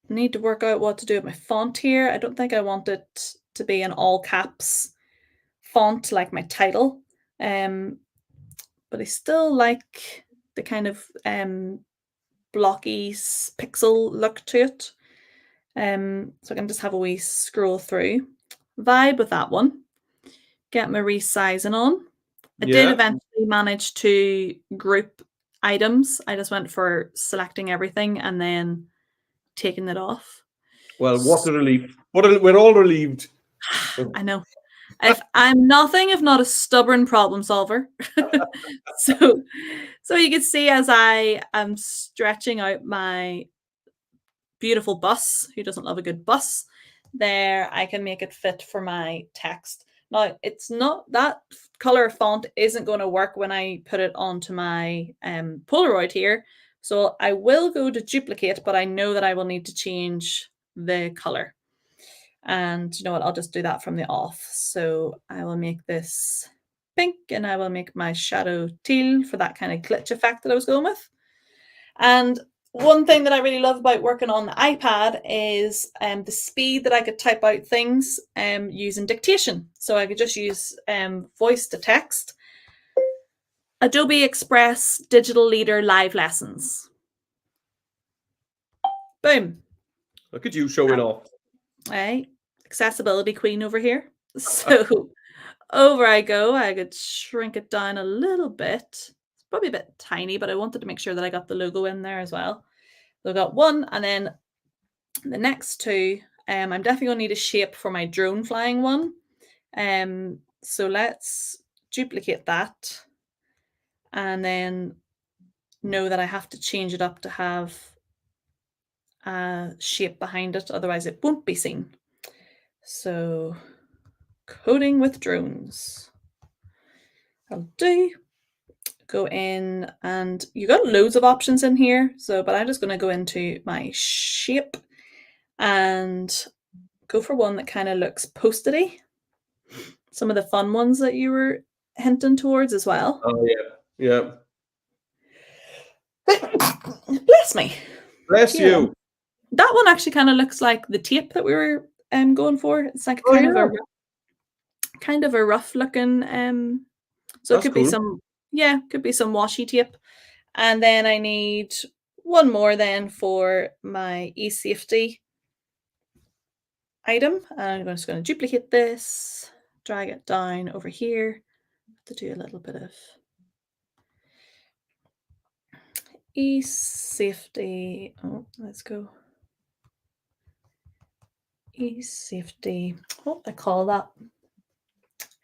need to work out what to do with my font here. I don't think I want it to be an all caps font like my title. But I still like the kind of blocky pixel look to it. So I can just have a wee scroll through. Vibe with that one. Get my resizing on. I did eventually manage to group items. I just went for selecting everything and then taking it off.
Well, what a relief. We're all relieved.
I know. If I'm nothing if not a stubborn problem solver. so you can see as I am stretching out my beautiful bus, who doesn't love a good bus, there I can make it fit for my text. Now, it's not, that color font isn't going to work when I put it onto my Polaroid here. So I will go to duplicate, but I know that I will need to change the color. And you know what, I'll just do that from the off. So I will make this pink, and I will make my shadow teal for that kind of glitch effect that I was going with. And one thing that I really love about working on the iPad is the speed that I could type out things using dictation. So I could just use voice to text. Adobe Express Digital Leader Live Lessons. Boom.
Look at you showing off.
Hey, accessibility queen over here. So over I go. I could shrink it down a little bit. It's probably a bit tiny, but I wanted to make sure that I got the logo in there as well. So I got one, and then the next two, I'm definitely going to need a shape for my drone flying one. So let's duplicate that, and then know that I have to change it up to have a shape behind it, otherwise it won't be seen. So coding with drones. I'll do. Go in, and you got loads of options in here. So, but I'm just going to go into my shape and go for one that kind of looks post-ity. Some of the fun ones that you were hinting towards as well.
Oh yeah.
Bless me.
Bless you.
That one actually kind of looks like the tape that we were going for. It's like kind of a rough looking so
That's
it could be some washi tape. And then I need one more then for my eSafety item. And I'm just going to duplicate this, drag it down over here to do a little bit of eSafety. Oh, let's go. E-safety. What they call that?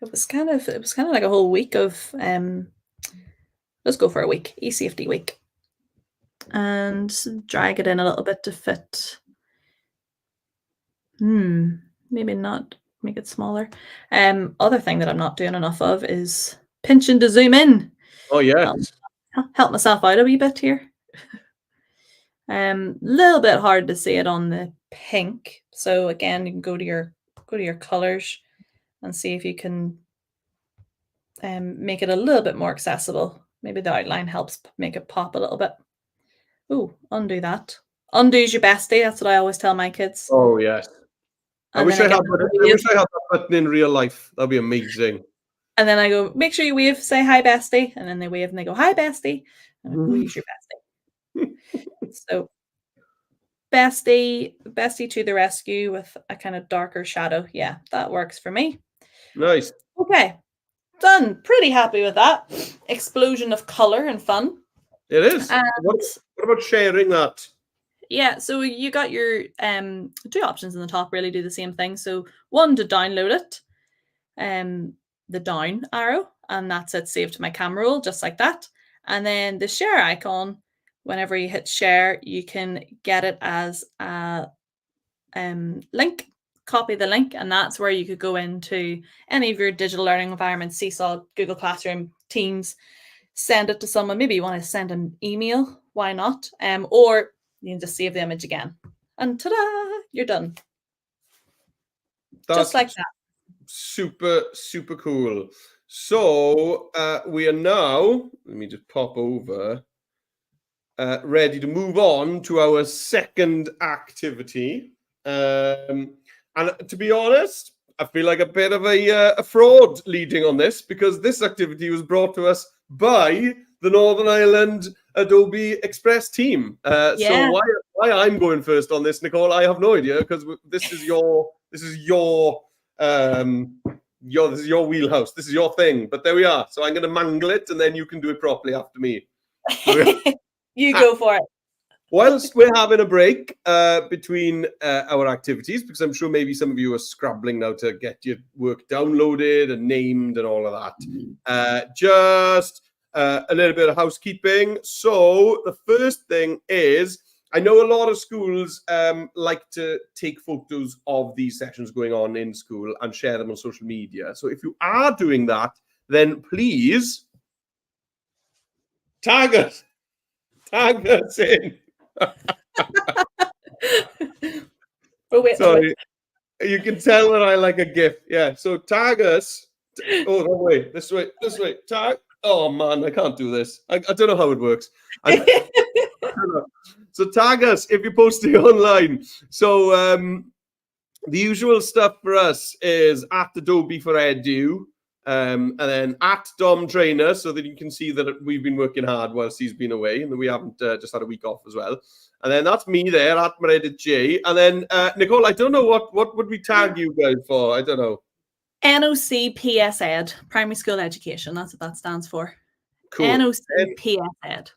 It was kind of like a whole week of let's go for a week, e-safety week. And drag it in a little bit to fit. Maybe not make it smaller. Other thing that I'm not doing enough of is pinching to zoom in.
Oh yes.
Help myself out a wee bit here. Little bit hard to see it on the pink. So again, you can go to your colors and see if you can make it a little bit more accessible. Maybe the outline helps make it pop a little bit. Ooh, undo that. Undo's your bestie. That's what I always tell my kids.
Oh yes. I
And
wish I
then
had that button in real life. That'd be amazing.
And then I go, make sure you wave, say hi, bestie. And then they wave and they go, hi, bestie. And I go, who's your bestie? So bestie to the rescue with a kind of darker shadow. Yeah, that works for me.
Nice.
Okay, done. Pretty happy with that. Explosion of color and fun.
It is. What about sharing that?
Yeah, so you got your two options in the top really do the same thing. So one to download it, the down arrow, and that's it saved to my camera roll, just like that. And then the share icon, whenever you hit share, you can get it as a link, copy the link, and that's where you could go into any of your digital learning environments, Seesaw, Google Classroom, Teams, send it to someone. Maybe you want to send an email, why not? Or you can just save the image again. And ta-da, you're done. Just like that.
Super, super cool. So we are now, let me just pop over, ready to move on to our second activity. And to be honest, I feel like a bit of a fraud leading on this, because this activity was brought to us by the Northern Ireland Adobe Express team. So why I'm going first on this, Nicole, I have no idea, because this is your wheelhouse. This is your thing. But there we are. So I'm going to mangle it, and then you can do it properly after me.
You go for it.
Whilst we're having a break between our activities, because I'm sure maybe some of you are scrabbling now to get your work downloaded and named and all of that. Just a little bit of housekeeping. So the first thing is, I know a lot of schools like to take photos of these sessions going on in school and share them on social media. So if you are doing that, then please tag us in. Sorry, you can tell that I like a GIF. Yeah, so tag us. Oh, no way. This way. Tag. Oh man, I can't do this. I don't know how it works. I don't know. So tag us if you're posting online. So the usual stuff for us is at Adobe for Edu, and then at Dom Trainer, so that you can see that we've been working hard whilst he's been away, and that we haven't just had a week off as well. And then that's me there at Meredith J. And then Nicole, I don't know what would we tag you guys for? I don't know.
NOC-PS Ed, Primary School Education. That's what that stands for.
Cool.
NOC-PS Ed.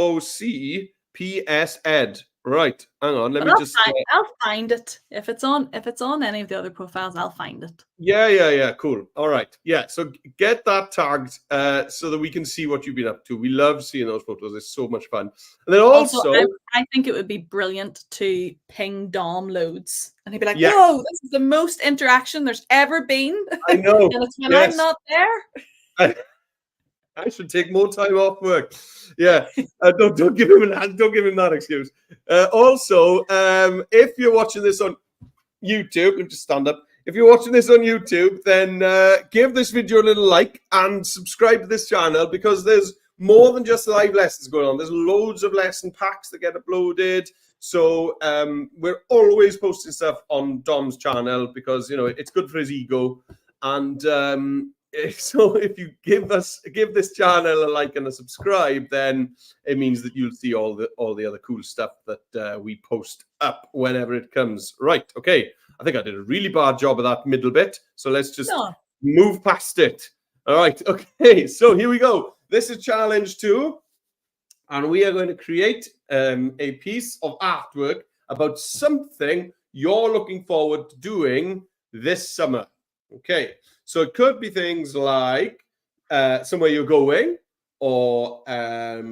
NOC-PS Ed. Right. Hang on. Let me just.
I'll find it if it's on any of the other profiles. I'll find it.
Yeah. Cool. All right. Yeah. So get that tagged so that we can see what you've been up to. We love seeing those photos. It's so much fun. And then also
I think it would be brilliant to ping Dom loads, and he'd be like, "Whoa, this is the most interaction there's ever been."
I know.
And it's when I'm not there.
I should take more time off work. Yeah, don't give him that excuse. Also, if you're watching this on YouTube, let me just stand up. If you're watching this on YouTube, then give this video a little like and subscribe to this channel, because there's more than just live lessons going on. There's loads of lesson packs that get uploaded. So we're always posting stuff on Dom's channel, because it's good for his ego. And so if you give this channel a like and a subscribe, then it means that you'll see all the other cool stuff that we post up whenever it comes. Right. Okay. I think I did a really bad job of that middle bit. So let's just move past it. All right. Okay. So here we go. This is challenge 2. And we are going to create a piece of artwork about something you're looking forward to doing this summer. Okay, so it could be things like somewhere you're going, or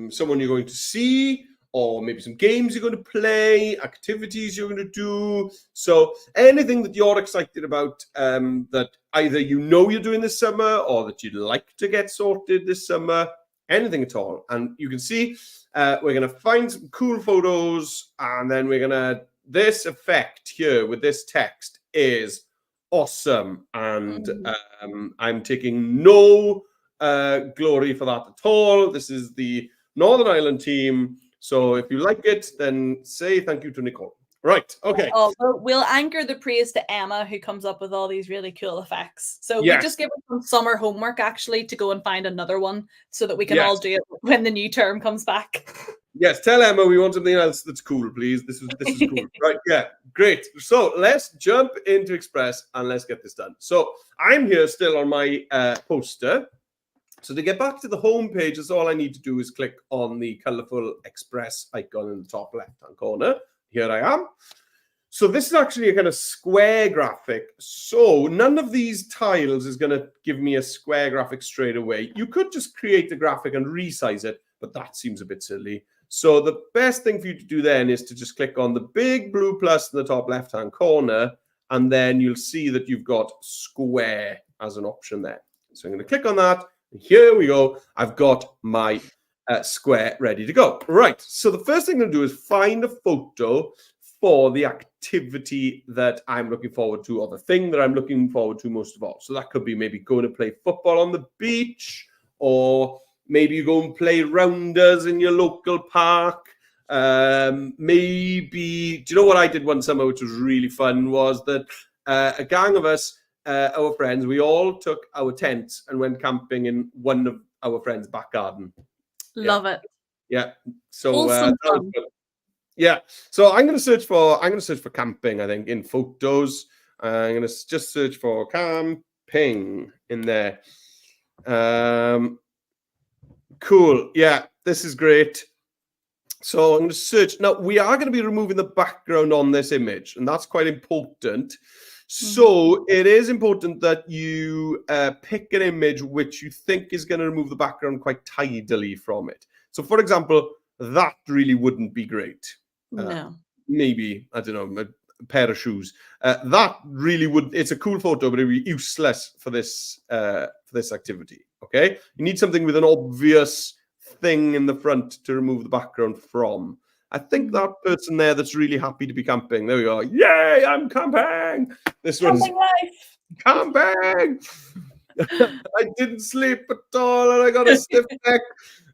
someone you're going to see, or maybe some games you're going to play, activities you're going to do. So anything that you're excited about, that either you know you're doing this summer or that you'd like to get sorted this summer, anything at all. And you can see we're going to find some cool photos, and then we're going to, this effect here with this text is awesome. And I'm taking no glory for that at all. This is the Northern Ireland team. So if you like it, then say thank you to Nicole. Right. Okay.
Oh, we'll anchor the praise to Emma, who comes up with all these really cool effects. So
Yes.
we just give her some summer homework, actually, to go and find another one so that we can all do it when the new term comes back.
Yes. Tell Emma we want something else that's cool, please. This is cool. Right. Yeah. Great. So let's jump into Express and let's get this done. So I'm here still on my poster. So to get back to the home page, that's all I need to do is click on the colorful Express icon in the top left-hand corner. Here I am. So this is actually a kind of square graphic. So none of these tiles is going to give me a square graphic straight away. You could just create a graphic and resize it, but that seems a bit silly. So the best thing for you to do then is to just click on the big blue plus in the top left-hand corner, and then you'll see that you've got square as an option there. So I'm going to click on that. Here we go. I've got my square ready to go. Right. So the first thing I'm going to do is find a photo for the activity that I'm looking forward to, or the thing that I'm looking forward to most of all. So that could be maybe going to play football on the beach, or maybe you go and play rounders in your local park. Maybe, do you know what I did one summer, which was really fun, was that a gang of us, our friends, we all took our tents and went camping in one of our friends' back garden.
Love it.
Yeah. So yeah. So I'm going to search for camping, I think, in photos. I'm going to just search for camping in there. Cool. Yeah, this is great. So I'm going to search. Now, we are going to be removing the background on this image, and that's quite important. So it is important that you pick an image which you think is going to remove the background quite tidily from it. So, for example, that really wouldn't be great.
No.
Maybe, I don't know, a pair of shoes. That really would, it's a cool photo, but it would be useless for this activity, okay? You need something with an obvious thing in the front to remove the background from. I think that person there that's really happy to be camping. There we go. Yay, I'm camping. This one's camping. I didn't sleep at all and I got a stiff neck.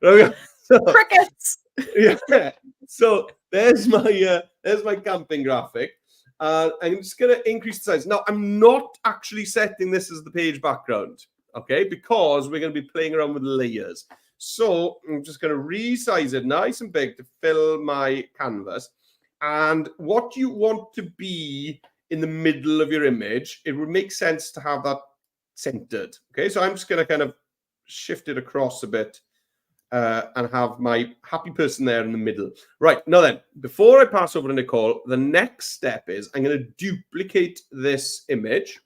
Crickets.
Yeah. So there's my camping graphic. I'm just going to increase the size. Now, I'm not actually setting this as the page background, okay, because we're going to be playing around with layers. So I'm just going to resize it nice and big to fill my canvas. And what you want to be in the middle of your image, it would make sense to have that centered. Okay, so I'm just going to kind of shift it across a bit and have my happy person there in the middle. Right, now then, before I pass over to Nicole, the next step is I'm going to duplicate this image.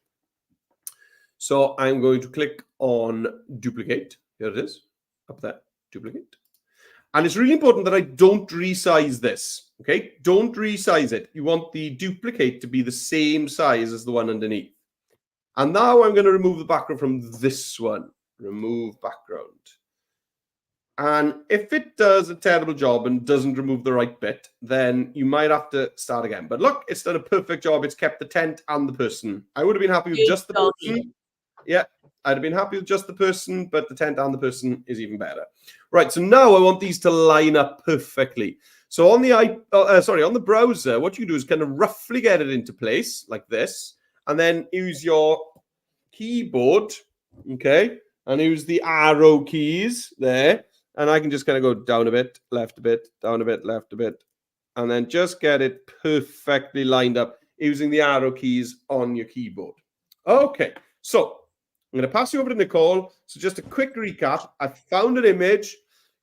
So I'm going to click on duplicate. Here it is. Up there, duplicate. And it's really important that I don't resize this, okay? Don't resize it. You want the duplicate to be the same size as the one underneath. And now I'm going to remove the background from this one. Remove background. And if it does a terrible job and doesn't remove the right bit, then you might have to start again. But look, it's done a perfect job. It's kept the tent and the person. I would have been happy with just the person. Yeah. I'd have been happy with just the person, but the tent and the person is even better. Right, so now I want these to line up perfectly. So on the on the browser, what you do is kind of roughly get it into place like this, and then use your keyboard, okay, and use the arrow keys there, and I can just kind of go down a bit, left a bit, down a bit, left a bit, and then just get it perfectly lined up using the arrow keys on your keyboard. Okay, so I'm going to pass you over to Nicole. So just a quick recap. I found an image,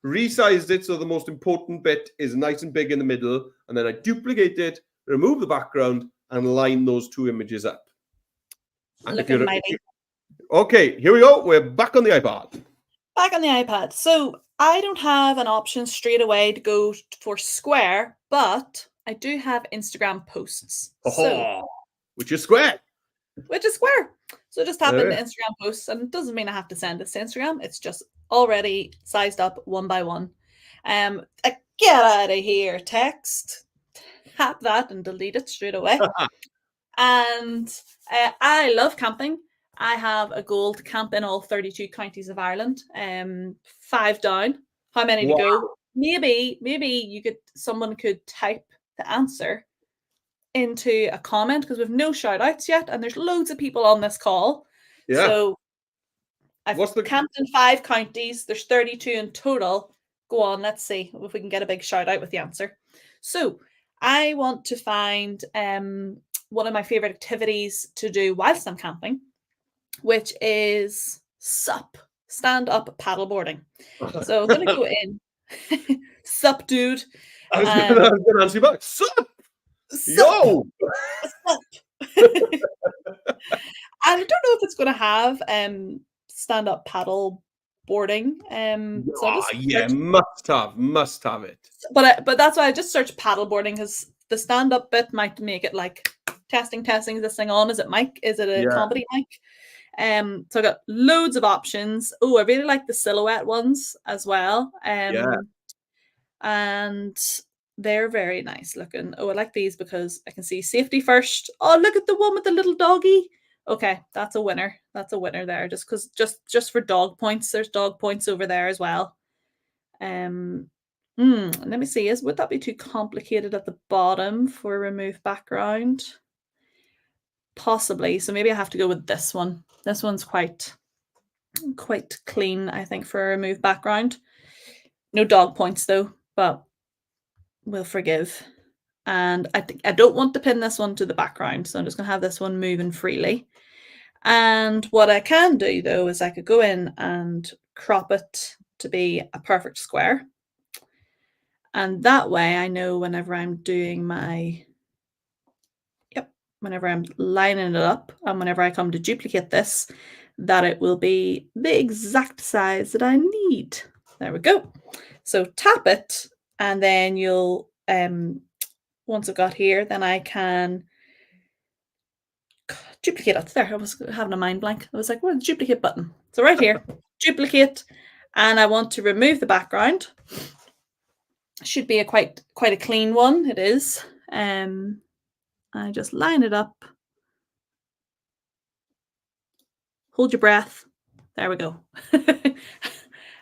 resized it so the most important bit is nice and big in the middle, and then I duplicate it, remove the background, and line those two images up. And
Looking mighty.
Okay, here we go. We're back on the iPad.
Back on the iPad. So I don't have an option straight away to go for square, but I do have Instagram posts. So,
which is square.
Which is square. So just tap into Instagram posts, and it doesn't mean I have to send this to Instagram. It's just already sized up one by one. Get out of here, text. Tap that and delete it straight away. And I love camping. I have a goal to camp in all 32 counties of Ireland. 5 down. How many to go? Maybe someone could type the answer into a comment, because we've no shout outs yet, and there's loads of people on this call.
Yeah.
So I've camped in 5 counties. There's 32 in total. Go on, let's see if we can get a big shout out with the answer. So I want to find one of my favorite activities to do whilst I'm camping, which is SUP, stand up paddleboarding. So I'm going to go in. SUP, dude.
I was going to answer you back. SUP. Yo!
And I don't know if it's going to have stand up paddle boarding.
Must have it.
But that's why I just searched paddle boarding, because the stand up bit might make it like testing. Is this thing on? Is it mic? Is it a comedy mic? So I got loads of options. Oh, I really like the silhouette ones as well. And they're very nice looking. Oh, I like these because I can see safety first. Oh, look at the one with the little doggy. Okay, that's a winner. That's a winner there. Just for dog points. There's dog points over there as well. Let me see. Would that be too complicated at the bottom for remove background? Possibly. So maybe I have to go with this one. This one's quite clean, I think, for a remove background. No dog points though, but we'll forgive. And I don't want to pin this one to the background, so I'm just going to have this one moving freely. And what I can do though is I could go in and crop it to be a perfect square. And that way I know whenever I'm doing whenever I'm lining it up and whenever I come to duplicate this, that it will be the exact size that I need. There we go. So tap it, and then you'll, once I've got here, then I can duplicate it. There, I was having a mind blank. I was like, where's the duplicate button? So right here, duplicate, and I want to remove the background. Should be a quite a clean one. It is. I just line it up. Hold your breath. There we go.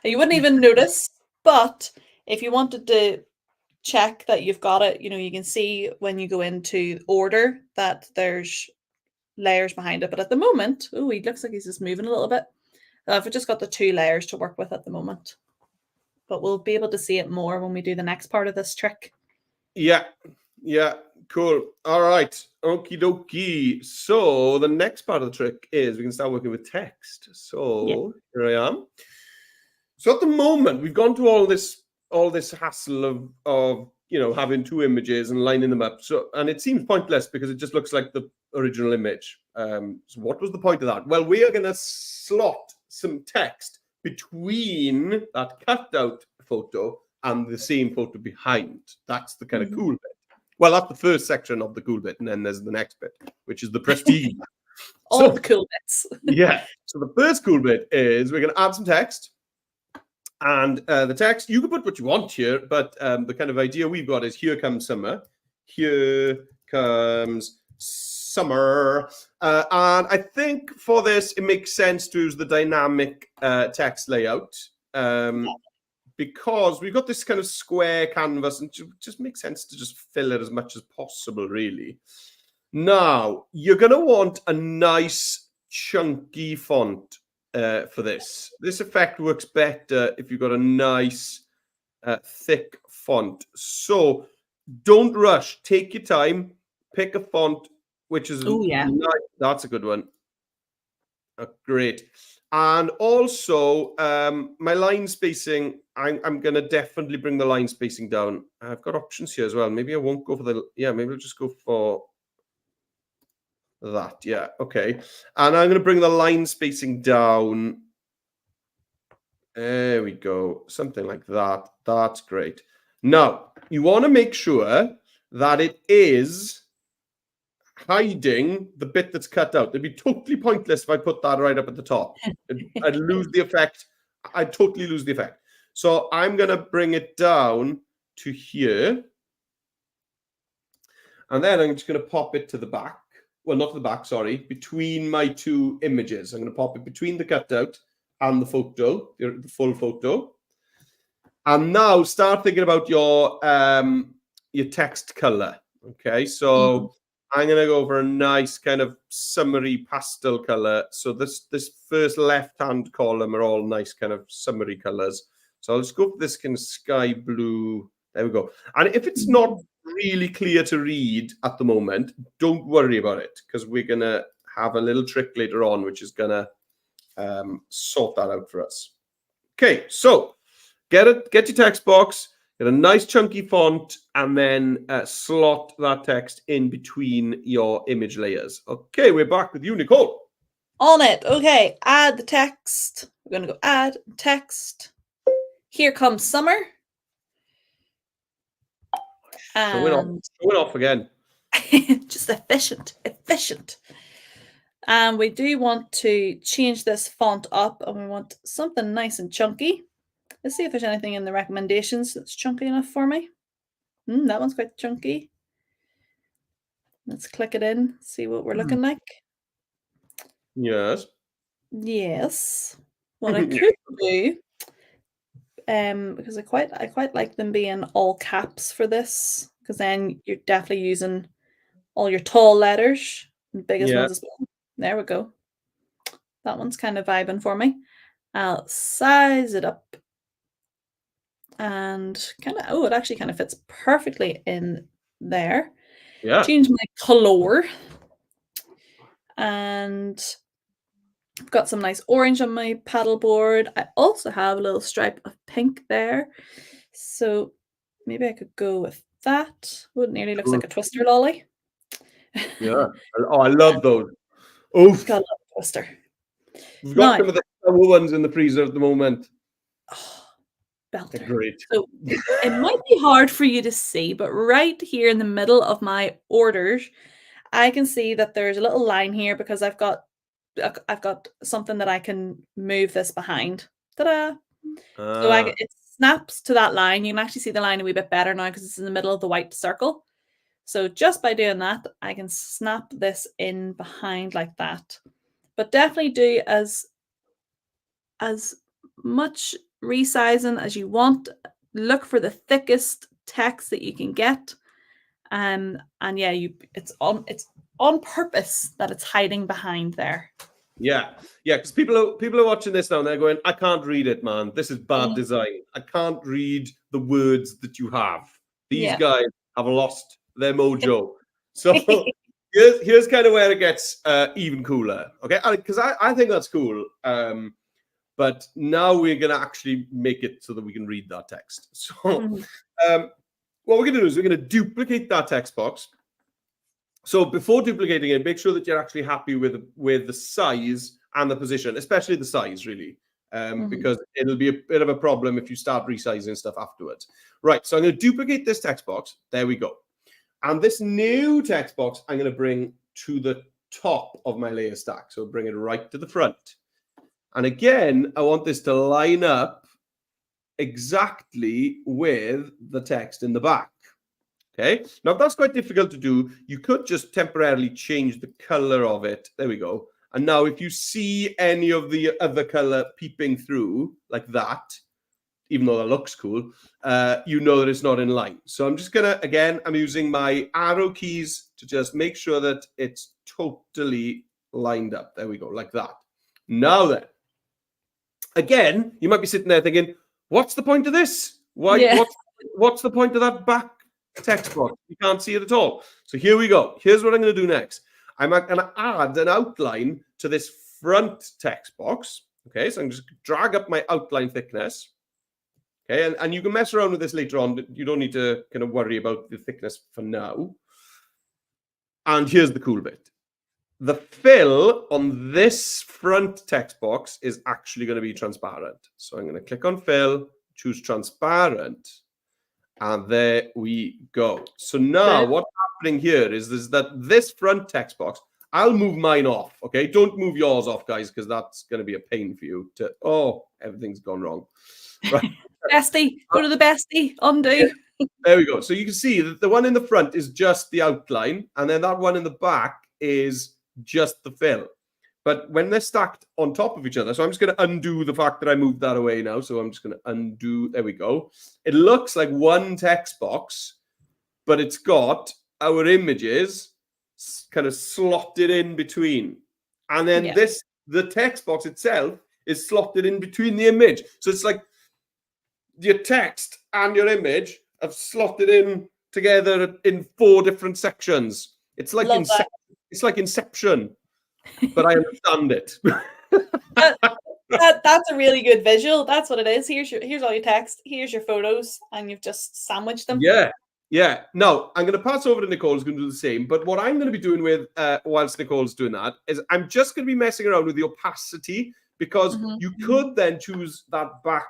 You wouldn't even notice, but if you wanted to check that you've got it, you can see when you go into order that there's layers behind it. But at the moment, he looks like he's just moving a little bit. I've just got the 2 layers to work with at the moment. But we'll be able to see it more when we do the next part of this trick.
Yeah, cool. All right, okie dokie. So the next part of the trick is we can start working with text. So Here I am. So at the moment, we've gone through all this hassle of having 2 images and lining them up. And it seems pointless because it just looks like the original image. So what was the point of that? Well, we are going to slot some text between that cut out photo and the same photo behind. That's the kind of cool bit. Well, that's the first section of the cool bit, and then there's the next bit, which is the prestige.
All the cool bits.
Yeah. So the first cool bit is we're going to add some text. And the text, you can put what you want here, but the kind of idea we've got is here comes summer. Here comes summer. And I think for this, it makes sense to use the dynamic text layout because we've got this kind of square canvas, and it just makes sense to just fill it as much as possible, really. Now, you're going to want a nice chunky font for this. This effect works better if you've got a nice thick font. So don't rush. Take your time. Pick a font which is nice. That's a good one. Great. And also my line spacing, I'm going to definitely bring the line spacing down. I've got options here as well. Maybe I won't go for maybe I'll just go for that. Yeah, okay. And I'm going to bring the line spacing down. There we go. Something like that. That's great. Now, you want to make sure that it is hiding the bit that's cut out. It'd be totally pointless if I put that right up at the top. I'd lose the effect. I'd totally lose the effect. So I'm going to bring it down to here. And then I'm just going to pop it to the back. Well, not to the back, sorry. Between my two images. I'm going to pop it between the cutout and the photo, the full photo. And now start thinking about your text color. Okay, so I'm going to go for a nice kind of summery pastel color. So this first left-hand column are all nice kind of summery colors. So I'll just go for this kind of sky blue. There we go. And if it's not really clear to read at the moment, don't worry about it, because we're going to have a little trick later on, which is going to sort that out for us. Okay, so get your text box, get a nice chunky font, and then slot that text in between your image layers. Okay, we're back with you, Nicole.
On it. Okay, add the text. We're going to go add text. Here comes summer. And
showing off again.
Just efficient. And we do want to change this font up, and we want something nice and chunky. Let's see if there's anything in the recommendations that's chunky enough for me. That one's quite chunky. Let's click it in, see what we're looking like.
Yes.
Yes. What I could do, because I quite like them being all caps for this, because then you're definitely using all your tall letters, the biggest ones as well. There we go. That one's kind of vibing for me. I'll size it up. And it actually kind of fits perfectly in there.
Yeah.
Change my color. And I've got some nice orange on my paddle board. I also have a little stripe of pink there. So maybe I could go with that. Oh, it nearly looks like a twister lolly.
Yeah. Oh, I love those. Oof.
Gotta love a twister.
We've got some of the ones in the freezer at the moment.
Oh, belter.
They're great.
So it might be hard for you to see, but right here in the middle of my orders, I can see that there's a little line here because I've got something that I can move this behind. Ta-da! So it snaps to that line. You can actually see the line a wee bit better now because it's in the middle of the white circle. So just by doing that, I can snap this in behind like that. But definitely do as much resizing as you want. Look for the thickest text that you can get. And yeah, it's on purpose that it's hiding behind there.
Yeah, because people are watching this now and they're going, I can't read it, man. This is bad design. I can't read the words that you have. These guys have lost their mojo. So here's kind of where it gets even cooler. Okay, because I think that's cool. But now we're going to actually make it so that we can read that text. So what we're going to do is we're going to duplicate that text box. So before duplicating it, make sure that you're actually happy with the size and the position, especially the size, really, because it'll be a bit of a problem if you start resizing stuff afterwards. Right, so I'm going to duplicate this text box. There we go. And this new text box, I'm going to bring to the top of my layer stack. So bring it right to the front. And again, I want this to line up exactly with the text in the back. Okay, now that's quite difficult to do. You could just temporarily change the color of it. There we go. And now if you see any of the other color peeping through like that, even though that looks cool, you know that it's not in line. So I'm just gonna, again, I'm using my arrow keys to just make sure that it's totally lined up. There we go, like that. Now then, again, you might be sitting there thinking, what's the point of this? What's the point of that back text box? You can't see it at all. So here we go. Here's what I'm going to do next. I'm going to add an outline to this front text box. Okay, so I'm just drag up my outline thickness. Okay, and you can mess around with this later on. You don't need to kind of worry about the thickness for now. And here's the cool bit. the fill on this front text box is actually going to be transparent. So I'm going to click on fill, choose transparent, and there we go. So now what's happening here is that this front text box, I'll move mine off, okay? Don't move yours off, guys, because that's going to be a pain for you to, oh, everything's gone wrong. Right.
Bestie, go to the bestie, undo.
There we go. So you can see that the one in the front is just the outline, and then that one in the back is just the fill. But when they're stacked on top of each other, so I'm just going to undo the fact that I moved that away now. So I'm just going to undo. There we go. It looks like one text box, but it's got our images kind of slotted in between. And then the text box itself is slotted in between the image. So it's like your text and your image have slotted in together in 4 different sections. It's like it's like Inception, but I understand it.
That's a really good visual. That's what it is. Here's all your text. Here's your photos, and you've just sandwiched them.
Yeah. Now I'm going to pass over to Nicole, who's going to do the same. But what I'm going to be doing with whilst Nicole's doing that is I'm just going to be messing around with the opacity, because you could then choose that back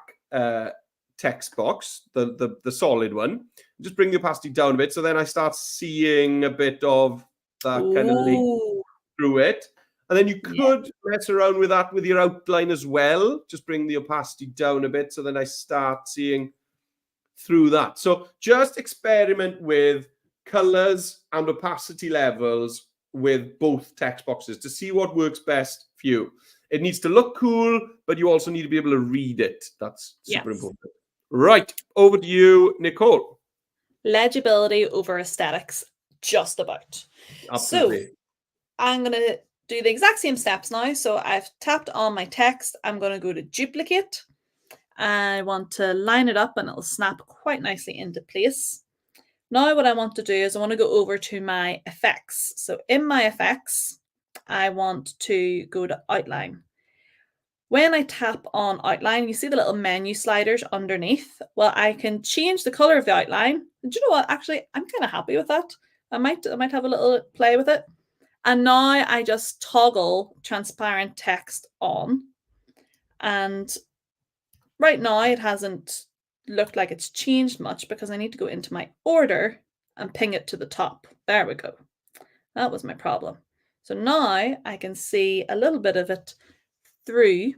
text box, the solid one, just bring the opacity down a bit, so then I start seeing a bit of that kind of link through it. And then you could mess around with that with your outline as well, just bring the opacity down a bit, so then I start seeing through that. So just experiment with colors and opacity levels with both text boxes to see what works best for you. It needs to look cool, but you also need to be able to read it. That's super important. Right, over to you, Nicole.
Legibility over aesthetics, just about.
Absolutely.
So I'm going to do the exact same steps now. So I've tapped on my text. I'm going to go to duplicate. I want to line it up and it'll snap quite nicely into place. Now what I want to do is I want to go over to my effects. So in my effects, I want to go to outline. When I tap on outline, you see the little menu sliders underneath. Well, I can change the color of the outline. And do you know what? Actually, I'm kind of happy with that. I might have a little play with it. And now I just toggle transparent text on. And right now it hasn't looked like it's changed much because I need to go into my order and ping it to the top. There we go. That was my problem. So now I can see a little bit of it through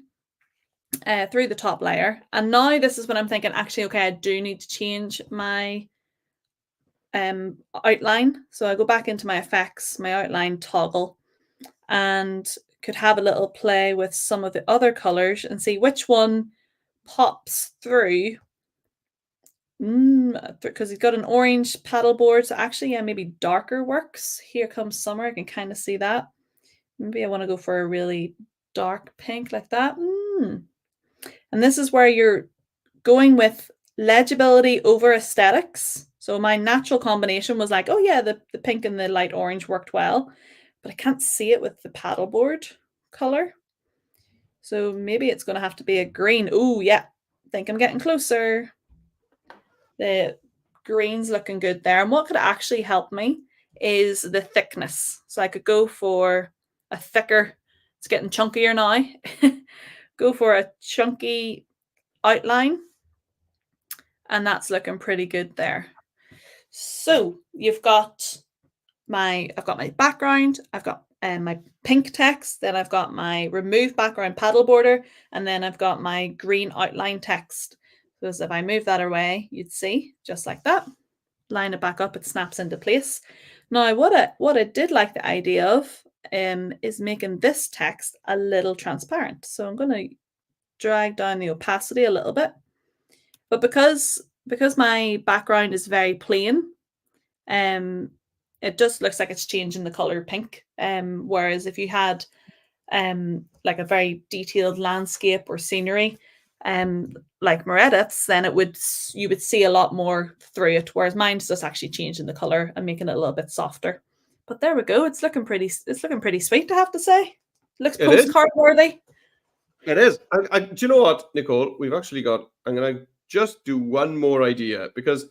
the top layer. And now this is when I'm thinking, actually, okay, I do need to change my outline. So I go back into my effects, my outline toggle, and could have a little play with some of the other colors and see which one pops through. Because he's got an orange paddle board. So actually, maybe darker works. Here comes summer. I can kind of see that. Maybe I want to go for a really dark pink like that. And this is where you're going with legibility over aesthetics. So my natural combination was like, oh yeah, the pink and the light orange worked well, but I can't see it with the paddleboard color. So maybe it's going to have to be a green. Oh yeah, I think I'm getting closer. The green's looking good there. And what could actually help me is the thickness. So I could go for a thicker, it's getting chunkier now. Go for a chunky outline. And that's looking pretty good there. So I've got my background, I've got my pink text, then I've got my remove background paddle border, and then I've got my green outline text. So as if I move that away, you'd see just like that. Line it back up, it snaps into place. Now what I did like the idea of is making this text a little transparent. So I'm going to drag down the opacity a little bit. But because my background is very plain, it just looks like it's changing the color pink. Whereas if you had like a very detailed landscape or scenery, like Meredith's, then you would see a lot more through it. Whereas mine's just actually changing the color and making it a little bit softer. But there we go. It's looking pretty sweet, I have to say. It looks postcard worthy.
It is. Do you know what, Nicole? We've actually got. I'm going to just do one more idea, because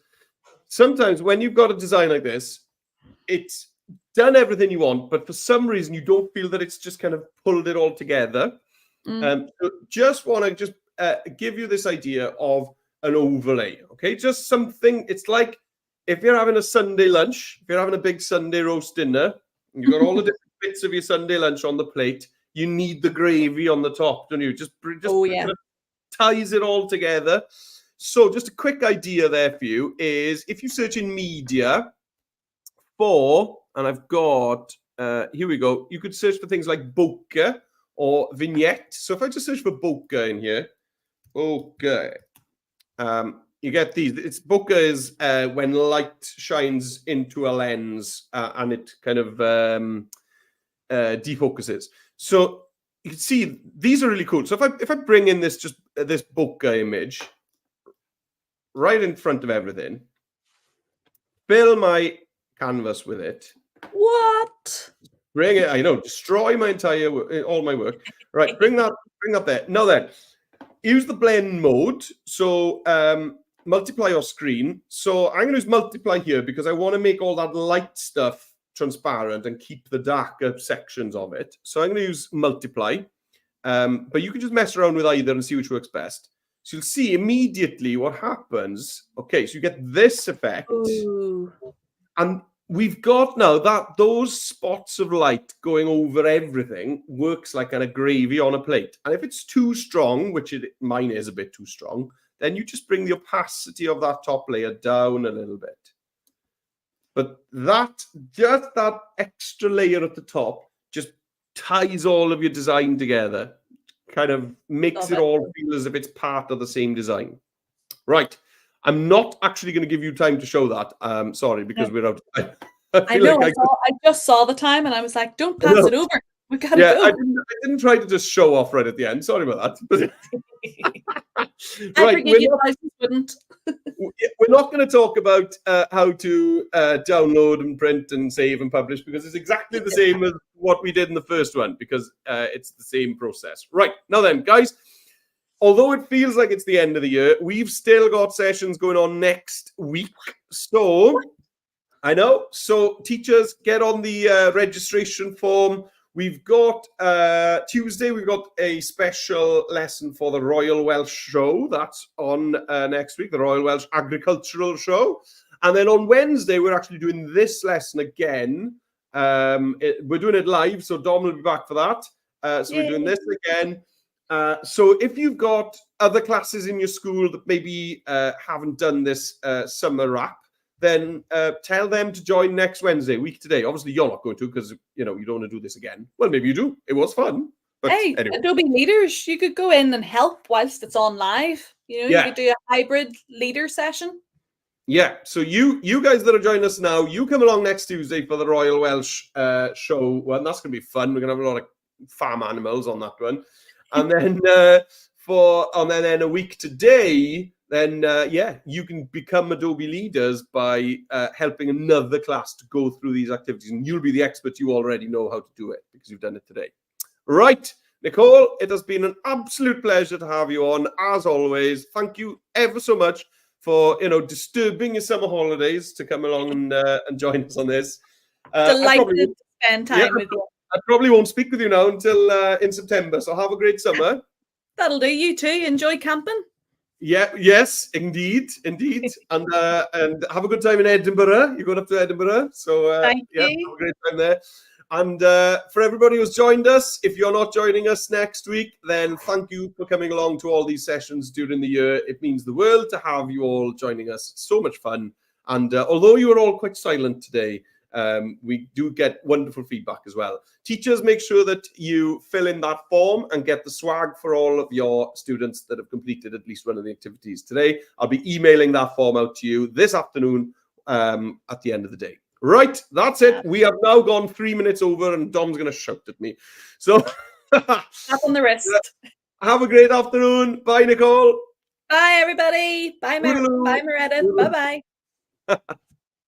sometimes when you've got a design like this, done everything you want, but for some reason you don't feel that it's just kind of pulled it all together. So just want to just give you this idea of an overlay, okay? Just something, it's like if you're having a Sunday lunch, if you're having a big Sunday roast dinner, and you've got all the different bits of your Sunday lunch on the plate, you need the gravy on the top, don't you? Just kind of ties it all together. So just a quick idea there for you is if you search in media for, and I've got, here we go, you could search for things like bokeh or vignette. So if I just search for bokeh in here, okay, you get these. It's bokeh is when light shines into a lens and it kind of defocuses. So you can see these are really cool. So if I bring in this this bokeh image right in front of everything, fill my canvas with it.
What?
Bring it, I know, destroy my entire all my work. Right, bring that there. Now then, use the blend mode. So multiply your screen. So I'm going to use multiply here because I want to make all that light stuff transparent and keep the darker sections of it. So I'm going to use multiply. But you can just mess around with either and see which works best. So you'll see immediately what happens. Okay, so you get this effect.
Ooh.
And we've got now that those spots of light going over everything works like a gravy on a plate. And if it's too strong, which mine is a bit too strong, then you just bring the opacity of that top layer down a little bit. But just that extra layer at the top just ties all of your design together, kind of makes it all feel as if it's part of the same design. Right. I'm not actually going to give you time to show that. Sorry, because we're out of time.
I know. I just saw the time and I was like, don't pass it over. We got to go.
I didn't try to just show off right at the end. Sorry about that.
Right,
we're not going to talk about how to download and print and save and publish because it's exactly the same as what we did in the first one because it's the same process. Right. Now then, guys, although it feels like it's the end of the year, we've still got sessions going on next week. So I know. So teachers, get on the registration form. We've got Tuesday, we've got a special lesson for the Royal Welsh Show. That's on next week, the Royal Welsh Agricultural Show. And then on Wednesday, we're actually doing this lesson again. We're doing it live, so Dom will be back for that. So we're doing this again. So if you've got other classes in your school that maybe haven't done this summer wrap, then tell them to join next Wednesday, week today. Obviously, you're not going to because you don't want to do this again. Well, maybe you do. It was fun. But
hey,
anyway.
Adobe Leaders, you could go in and help whilst it's on live. You could do a hybrid leader session.
Yeah. So you guys that are joining us now, you come along next Tuesday for the Royal Welsh show. Well, that's going to be fun. We're going to have a lot of farm animals on that one. And then then a week today, then you can become Adobe leaders by helping another class to go through these activities. And you'll be the expert. You already know how to do it because you've done it today. Right, Nicole, it has been an absolute pleasure to have you on, as always. Thank you ever so much for, disturbing your summer holidays to come along and join us on this.
Delighted to spend time with you.
I probably won't speak with you now until in September. So have a great summer.
That'll do. You too. Enjoy camping.
Yeah. Yes. Indeed. And have a good time in Edinburgh. You're going up to Edinburgh, so
Thank you.
Have a great time there. And for everybody who's joined us, if you're not joining us next week, then thank you for coming along to all these sessions during the year. It means the world to have you all joining us. It's so much fun. And although you are all quite silent today, we do get wonderful feedback as well. Teachers, make sure that you fill in that form and get the swag for all of your students that have completed at least one of the activities today. I'll be emailing that form out to you this afternoon at the end of the day. Right, that's it. We have now gone 3 minutes over and Dom's going to shout at me. So
up on the wrist.
Have a great afternoon. Bye, Nicole.
Bye, everybody. Bye, Meredith. Bye-bye.